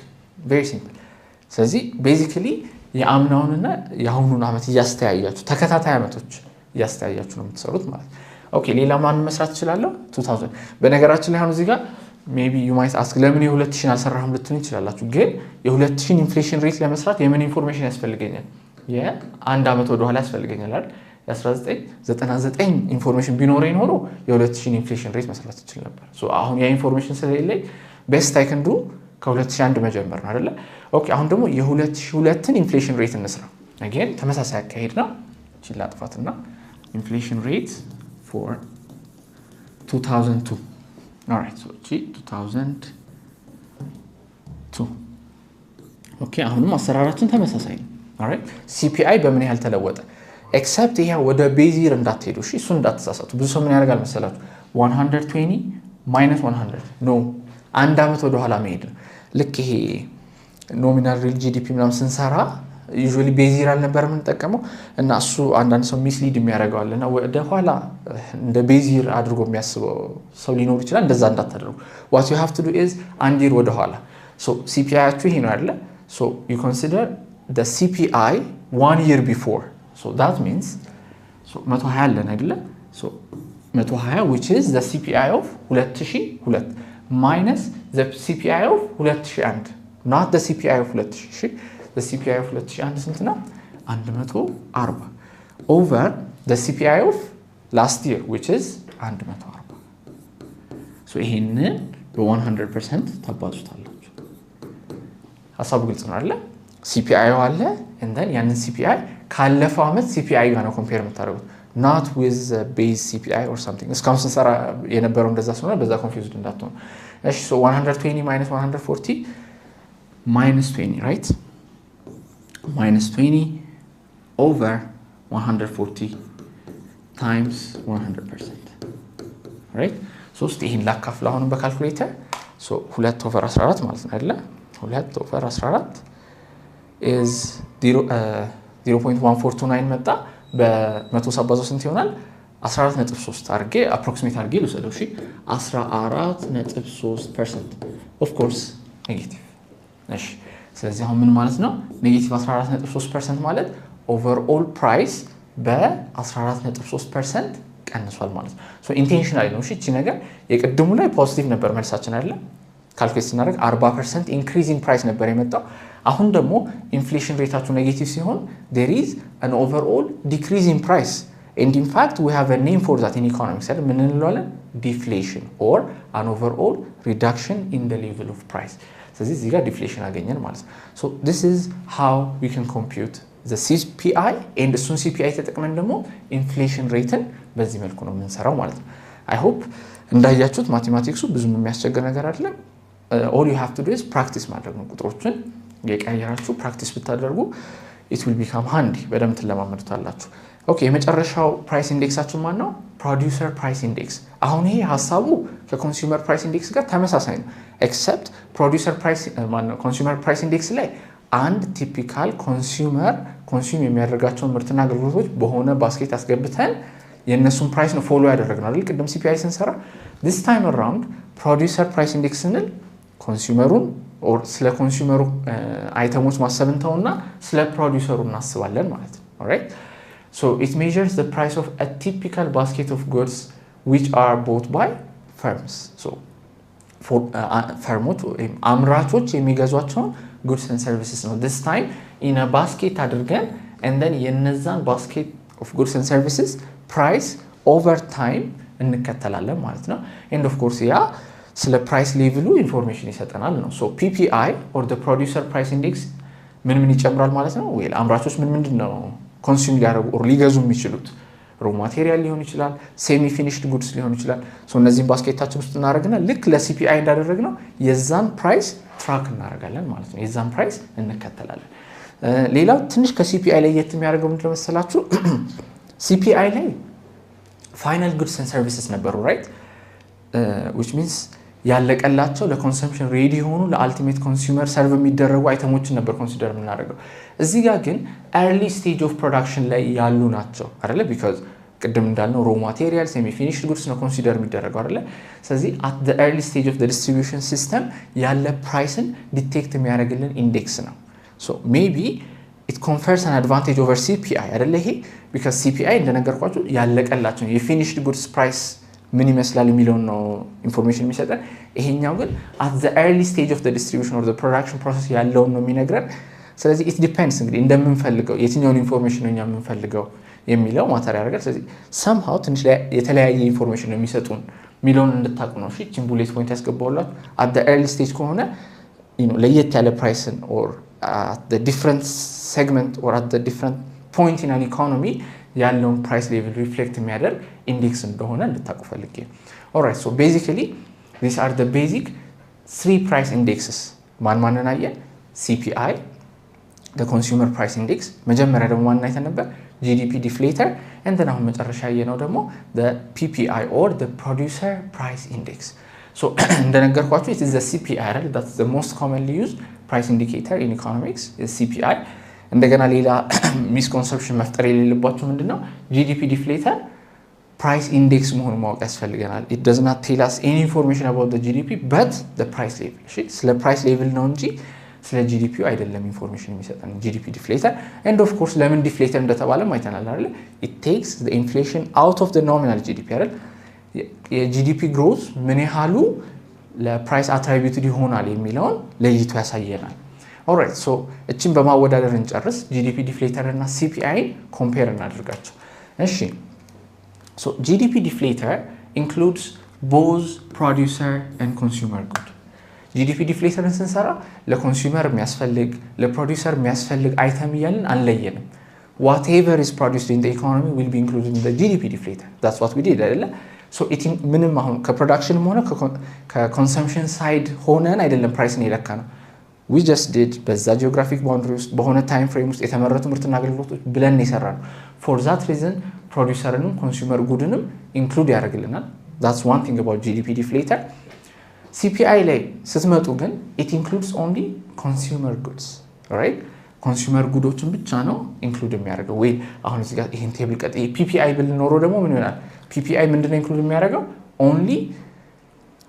very simple ስለዚህ basically የአምናውንና የአሁኑን አመት ያስተያያችሁ ተከታታይ አመቶች ያስተያያችሁ ነው የምትሰሩት ማለት ኦኬ ሌላ ማን መስራት ይችላል 2000 በነገራችን ላይ አሁን እዚህ ጋር maybe you might ask ለምን የ2000 አልሰራህም ልትሉ ይችላልላችሁ ግን የ2000 ኢንፍሌሽን ሬት ለመስራት የምን ኢንፎርሜሽን ያስፈልገኛል የአንድ አመት ወደ ኋላ ያስፈልገኛል አይደል የ1999 ኢንፎርሜሽን ቢኖረኝ ኖሮ የ2000 ኢንፍሌሽን ሬት መስራት ይችላል ነበር ሶ አሁን ያ ኢንፎርሜሽን ስለሌለኝ best I can do ከ2001 መጀመር ነው አይደል ኦኬ አሁን ደግሞ የ2002ን ኢንፍሌሽን ሬት እንስራ again ተመሳሳይ አካሄድ ነው እቺ ላጥፋትና ኢንፍሌሽን ሬት for 2002 alright so እቺ 2002 ኦኬ አሁንም አሰራራችን ተመሳሳይ ነው alright CPI በምን ያህል ተለወጠ except ይሄ ወደ ቤዝ ይር እንዳትሄዱ እሺ እሱ እንዳትሳሳቱ ብዙ ሰው ምን ያደርጋል መሰላችሁ 120 minus 100 no አንድ አመት ወደ ኋላ መሄድ ልክ ይሄ ኖሚናል ሪል GDP ምናምን ስንሰራ usually ቤዝ ይር አልነበር የምንጠቀመው እና እሱ አንዳንድ ሰው ሚስሊድ የሚያደርጋልና ወደ ኋላ እንደ ቤዝ ይር አድርጎ የሚያስበው ሰው ሊኖር ይችላል እንደዛ እንዳታደርጉ what you have to do is አንድ ይር ወደ ኋላ so CPI አችሁ ይሄ ነው አይደል so you consider the CPI 1 year before so that means so 120 አለን አይደል so 120 which is the CPI of 2002 minus the CPI of 2001 not the CPI of 2000 the CPI of 2001 ስንት ነው 140 over the CPI of last year which is 140 so ይሄንን በ100% ታባዙታላችሁ ሐሳቡ ግልጽ ነው አይደል CPI አለ and then ያንን CPI ካለፈው አመት CPI ጋር ነው ኮምፔር የምታደርጉት not with the base CPI or something እስካሁን ስንሰራ የነበረው እንደዛ ስለሆነ በዛ ኮንፊውዝድ እንዳትሆኑ እሺ so 120 minus 140 minus 20 right minus 20 over 140 times 100% right so ይሄን ላካፍል አሁን በካልኩሌተር so 2 over 14 ማለት ነው አይደለ 2 over 14 is 0.1429 መጣ በ100 ስንት ይሆናል 14.3 አርጌ approximate አርጌ ልውሰደው እሺ 14.3% of course negative እሺ ስለዚህ አሁን ምን ማለት ነው ኔጌቲቭ 14.3% ማለት overall price በ14.3% ቀንሷል ማለት ነው so intentionally ነው እሺ እቺ ነገር የቀድሙ ላይ ፖዚቲቭ ነበር መልሳችን አይደለ ካልኩሌት ስናደርግ 40% increase in price ነበር የመጣው አሁን ደግሞ ኢንፍሌሽን ሬታቸው ኔጌቲቭ ሲሆን there is an overall decrease in price and in fact we have a name for that in economics አይደል ምን እንለዋለን deflation or an overall reduction in the level of price ስለዚህ እዚህ ጋር ዲፍሌሽን አገኘን ማለት ነው so this is how we can compute the CPI and እሱን CPI ተጠቅመን ደግሞ ኢንፍሌሽን ሬትን በዚህ መልኩ ነው የምንሰራው ማለት ነው I hope እንዳያችሁት ማቴማቲክሱ ብዙም የሚያስቸግር ነገር አይደለም all you have to do is practice ማድረግ ነው ቁጥሮችን የቀየራችሁ practice ብታደርጉ it will become handy በደንብ ትለማመዱታላችሁ ኦኬ የመጨረሻው ፕራይስ ኢንዴክሳችን ማን ነው ፕሮዲዩሰር ፕራይስ ኢንዴክስ አሁን ይሄ ሐሳቡ ከኮንሱመር ፕራይስ ኢንዴክስ ጋር ተመሳሳይ ነው except ፕሮዲዩሰር ፕራይስ ማን ነው ኮንሱመር ፕራይስ ኢንዴክስ ላይ አንድ ቲፒካል ኮንሱመር ኮንሱም የሚያደርጋቸው ምርትና አገልግሎቶች በሆነ ባስኬት አስገብተን የነሱን ፕራይስ ነው ፎሎ ያደረግነው አይደል ቅድም CPI ስንሰራ this time around producer price index ስንል ኮንሱመሩን or ስለ ኮንሱመሩ አይተሞች ማሰብንተውና ስለ ፕሮዲዩሰሩ እናስባለን ማለት ነው alright so it measures the price of a typical basket of goods which are bought by firms so for firms አምራቾች የሚገዟቸው goods and services ነው this time in a basket አድርገን and then የነዛን basket of goods and services price over time እንከተላለን ማለት ነው and of course ያ ስለ ፕራይስ ሌቭሉ ኢንፎርሜሽን ይሰጠናል ነው so PPI or the producer price index ምን ይጨምራል ማለት ነው ወይ አምራቾች ምንድነው ኮንሱም ሊያደርጉ or ሊገዙ የሚችሉት ሮ ማቴሪያል ሊሆን ይችላል ሴሚ ፊኒሽድ ጉድስ ሊሆን ይችላል so እነዚህን ባስኬታችን ውስጥ እናደርግና ልክ ለCPI እንዳደረግነው የዛን ፕራይስ ትራክ እናደርጋለን ማለት ነው የዛን ፕራይስ እንከተላለን ሌላው ትንሽ ከCPI ላይ የሚያደርገው ምንድነው መሰላችሁ CPI ላይ ፋይናል ጉድስ ኤንድ ሰርቪስስ ነበሩ right which means ያለቀላቸው ለኮንሰምፕሽን ሬዲ ሆኑ ለአልቲሜት ኮንሱመር ሰርቭ የሚደረጉ አይተሞችን ነበር ኮንሲደር የምናደርገው እዚህ ጋር ግን early stage of production ላይ ያሉ ናቸው አይደለ because ቅድም እንዳልነው ሮ ማቴሪያል ሴሚ ፊኒሽድ ጉድስ ነው ኮንሲደር የሚደረገው አይደለ ስለዚህ at the early stage of the distribution system ያለ ፕራይስን ዲቴክት የሚያደርግልን ኢንዴክስ ነው so maybe it confers an advantage over CPI አይደለ ይሄ because CPI እንደነገርኳችሁ ያለቀላቸው የፊኒሽድ ጉድስ ፕራይስ ምን ይመስላል የሚለው ነው ኢንፎርሜሽን የሚሰጠን ይሄኛው ግን at the early stage of the distribution or the production process ያለው ነው የሚነግረን ስለዚህ it depends እንግዲህ እንደምንፈልገው የትኛውን ኢንፎርሜሽን ነው የሚፈልገው የሚለው ማተር ያደርጋል ስለዚህ somehow ትንሽ የተለያየ ኢንፎርሜሽን ነው የሚሰጡን ሚሊዮን እንድታቁ ነው እሺ ቺን ቡሌት ፖይንት ያስገባውላችሁ at the early stage ከሆነ ለየት ያለ ፕራይስን or at the different segment or at the different point in an economy ያለውን ፕራይስ ሌቭል ሪፍሌክት የሚያደርግ ኢንዴክስ እንደሆነ እንድታቁ ፈልጌ alright so basically these are the basic three price indexes ማን አየን CPI the consumer price index መጀመሪያ ደግሞ ማን አይተን ነበር GDP deflator and then አሁን መጨረሻ ያየነው ደግሞ the PPI or the producer price index so እንደነገርኳችሁ it is the CPI right? That's the most commonly used price indicator in economics is CPI እንደገና ሌላ ሚስኮንሰፕሽን መፍጠር የሌለባችሁ ምንድነው GDP deflator price index መሆኑን ማወቅ ያስፈልገናል it does not tell us any information about the GDP but the price level እሺ ስለ price level ነው እንጂ ስለ GDP አይደለም ኢንፎርሜሽን የሚሰጠን GDP deflator and of course ለምን deflator እንደተባለ ማይተናል አይደል it takes the inflation out of the nominal GDP አይደል የGDP growth ምን ያህሉ ለፕራይስ አትሪቢዩትድ ይሆናል የሚለውን ለይቶ ያሳየናል alright so እቺን በማወዳደር እንጨርስ GDP deflator እና CPI ኮምፔር እናደርጋቸው እሺ so GDP deflator includes both producer and consumer good GDP deflator ስንሰራ ለኮንሱመር የሚያስፈልግ ለፕሮዲዩሰር የሚያስፈልግ አይተም እያልን አንለየንም whatever is produced in the economy will be included in the GDP deflator that's what we did አይደለ so it ምንም አሁን ከፕሮዳክሽን ሆነ ከኮንሰምፕሽን ሳይድ ሆነን አይደለም ፕራይስን የለካነው we just did በዛ ጂኦግራፊክ ባውንደሪ ውስጥ በሆነ ታይም ፍሬም ውስጥ የተመረቱ ምርትና አገልግሎቶች ብለን ይሰራሉ for that reason ፕሮዲዩሰርንም ኮንሱመር ጉድንም ኢንክሉድ ያደርግልናል that's one thing about GDP deflator CPI ላይ ስትመጡ ግን it includes only consumer goods right consumer ጉዶችን ብቻ ነው ኢንክሉድ የሚያደርገው ወይ አሁን እዚህ ጋር ይሄን ቴብል ቀጥ PPI ብል ኖሮ ደግሞ ምን ይሆናል PPI ምንድነው ኢንክሉድ የሚያደርገው only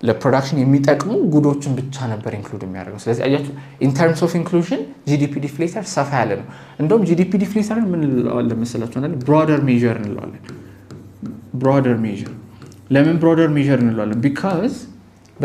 ለፕሮዳክሽን የሚጠቅሙ ጉዶችን ብቻ ነበር ኢንክሉድ የሚያደርገው ስለዚህ አያችሁ in terms of inclusion GDP deflator ሰፋ ያለ ነው እንደውም GDP deflator ምን እንለዋለን መሰላችሁ አይደል broader measure እንለዋለን broader measure ለምን broader measure እንለዋለን because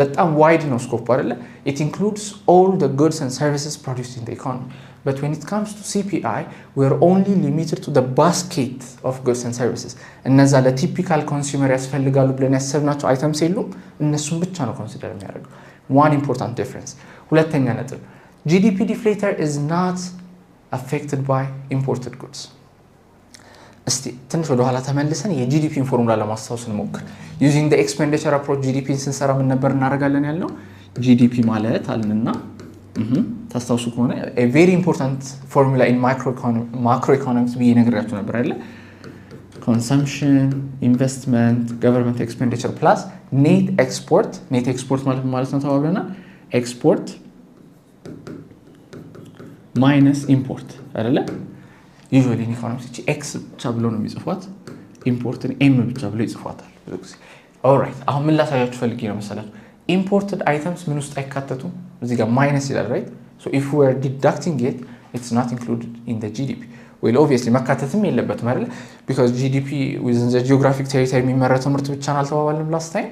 በጣም wide ነው ስኮፕ አይደለ it includes all the goods and services produced in the economy but when it comes to CPI we are only limited to the basket of goods and services እነዛ ለቲፒካል ኮንሱመር ያስፈልጋሉ ብለን ያሰብናቸው አይተምስ የሉም እነሱን ብቻ ነው ኮንሲደር የሚያደርገው one important difference ሁለተኛ ነጥብ GDP deflator is not affected by imported goods እስቲ ትንሽ ወደ ኋላ ተመልሰን የጂዲፒን ፎርሙላ ለማስተዋወስ እንሞክር using the expenditure approach GDP ስንሰራ ምን ነበር እናደርጋለን ያለው GDP ማለት አልንና ታስተዋውሱ ከሆነ a very important formula in macroeconomics ቢነግራችሁ ነበር አይደል consumption investment government expenditure plus net export ማለት ነው ተባብለና export minus import አይደል usually in economics x ብቻ ብሎ ነው የሚጽፏት import m ብቻ ብሎ ይጽፏታል all right አሁን ምን ላሳያችሁ ፈልጌ ነው መሰላችሁ imported items ምን ውስጥ አይካተቱ እዚህ ጋር minus ይላል right so if we are deducting it it's not included in the GDP well obviously መካተትም የለበትም አይደል because GDP within the geographic territory የሚመረተው ምርት ብቻ ነው አልተባባልንም last time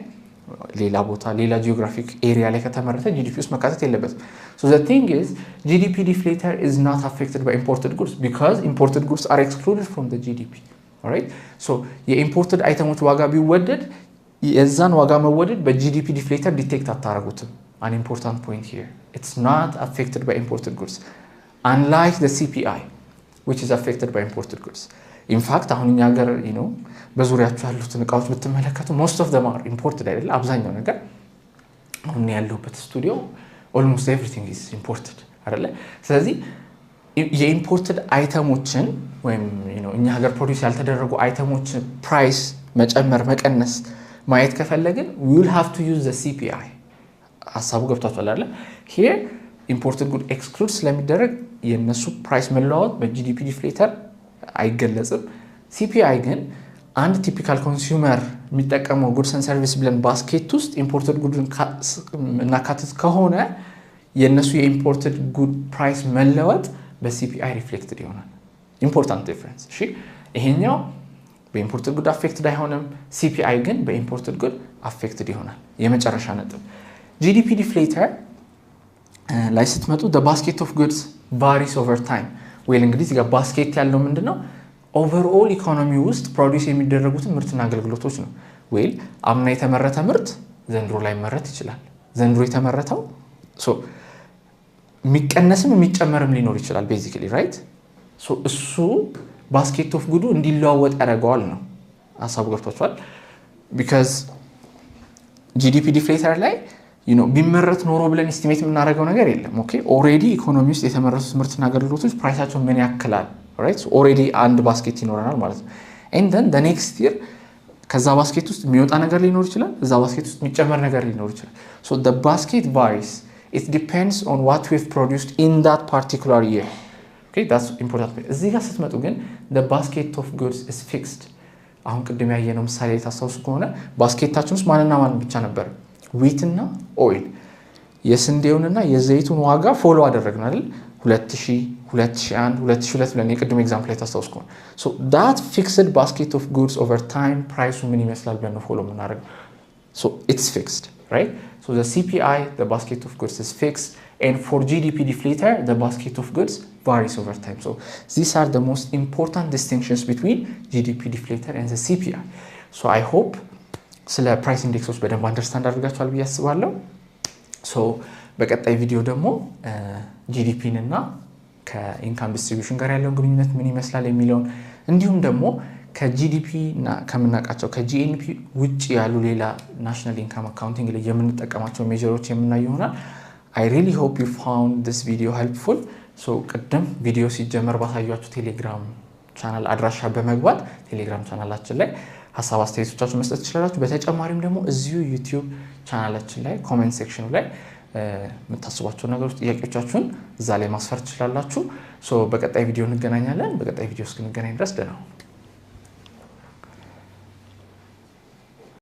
ሌላ ቦታ ሌላ geographic area ላይ ከተመረተ GDP ውስጥ መካተት የለበትም so the thing is GDP deflator is not affected by imported goods because imported goods are excluded from the GDP all right so የimported items ዋጋ ቢወደድ የዛን ዋጋ መወደድ በGDP deflator ዲቴክት አታረጉትም an important point here it's not affected by imported goods unlike the CPI which is affected by imported goods in fact አሁን እኛ ሀገር you know በዙሪያቸው ያሉትን እቃዎች ብትመለከቱ most of them are imported አይደል አብዛኛው ነገር አሁን ያለውበት ስቱዲዮ almost everything is imported አይደል ስለዚህ የኢምፖርትድ አይተሞችን ወይም you know እኛ ሀገር ፕሮዲዩስ ያልተደረጉ አይተሞች ፕራይስ መጨመር መቀነስ ማየት ከፈለግን we will have to use the CPI ሐሳቡ ገብታችኋል አይደል here imported good exclude ስለሚደረግ የነሱ ፕራይስ መለዋወጥ በGDP deflator አይገለጽም CPI ግን አንድ ቲፒካል ኮንሱመር የሚጠቀመው goods and services ብለን ባስኬት ውስጥ imported good እናካትት ከሆነ የነሱ የimported good price መለወጥ በCPI reflected ይሆናል important difference እሺ ይሄኛው በimported good affected አይሆንም CPI ግን በimported good affected ይሆናል የመጨረሻ ነጥብ GDP deflator ላይ ስትመጡ the basket of goods varies over time well እንግዲህ እዚህ ጋር ባስኬት ያለው ምንድነው overall economy ውስጥ ፕሮዲዩስ የሚደረጉትን ምርትና አገልግሎቶች ነው well አምና የተመረተ ምርት ዘንድሮ ላይ መረት ይችላል ዘንድሮ የተመረተው so የሚቀነስም የሚጨመርም ሊኖር ይችላል basically right so እሱ basket of good እንዲለዋወጥ ያደርገዋል ነው ሐሳቡ ገብቷችኋል because GDP deflator ላይ you know ቢመረት ኖሮ ብለን estimate የምናደርገው ነገር የለም okay already economy ውስጥ የተመረቱት ምርትና አገልግሎቶች ፕራይሳቸው ምን ያክላል right so already አንድ basket ይኖረናል ማለት ነው and then the next year ከዛ basket ውስጥ የሚወጣ ነገር ሊኖር ይችላል እዛ basket ውስጥ የሚጨመር ነገር ሊኖር ይችላል so the basket varies it depends on what we've produced in that particular year okay that's important እዚህ ጋር ስትመጡ ግን the basket of goods is fixed አሁን ቅድም ያየነው ምሳሌ ታሳውሱ ከሆነ ባስኬታችን ውስጥ ማንና ማን ብቻ ነበር wheat እና oil የስንዴውንና የዘይቱን ዋጋ ፎሎ አደረግን አይደል 2000 2001 2002 ብለን የቅድም ኤግዛምፕል ላይ ታስታውሱ ከሆነ so that fixed basket of goods over time price ምን ይመስላል ብለን ፎሎ ምናደርግ so it's fixed right so the CPI the basket of goods is fixed and for GDP deflator the basket of goods varies over time so these are the most important distinctions between GDP deflator and the CPI so I hope ስለ ፕራይስ ኢንዴክሶች በደንብ አንደርስታንድ አድርጋችኋል ብዬ አስባለሁ so በቀጣይ ቪዲዮ ደግሞ ጂዲፒን እና ከኢንካም ዲስትሪቢዩሽን ጋር ያለው ግንኙነት ምን ይመስላል የሚለውን እንዲሁም ደግሞ ከጂዲፒ እና ከመናቃቸው ከጂኤንፒ ውጪ ያሉ ሌላ ናሽናል ኢንካም አካውንቲንግ ላይ የምንጠቀማቸው ሜጀሮች የምናይ ይሆናል። I really hope you found this video helpful. So ቀደም ቪዲዮ ሲጀመር ባሳያችሁ ቴሌግራም ቻናል አድራሻ በመግባት ቴሌግራም ቻናላችን ላይ ሐሳብ አስተያየቶቻችሁ መስጠት ትችላላችሁ። በተጨማሪም ደግሞ እዚሁ YouTube ቻናላችን ላይ ኮሜንት ሴክሽኑ ላይ የምታስቧቸው ነገሮች ጥያቄዎቻችሁን እዛ ላይ ማስፈር ትችላላችሁ። ሶ በቀጣይ ቪዲዮ እንገናኛለን። በቀጣይ ቪዲዮ እስክንገናኝ ድረስ ደህና ሁኑ።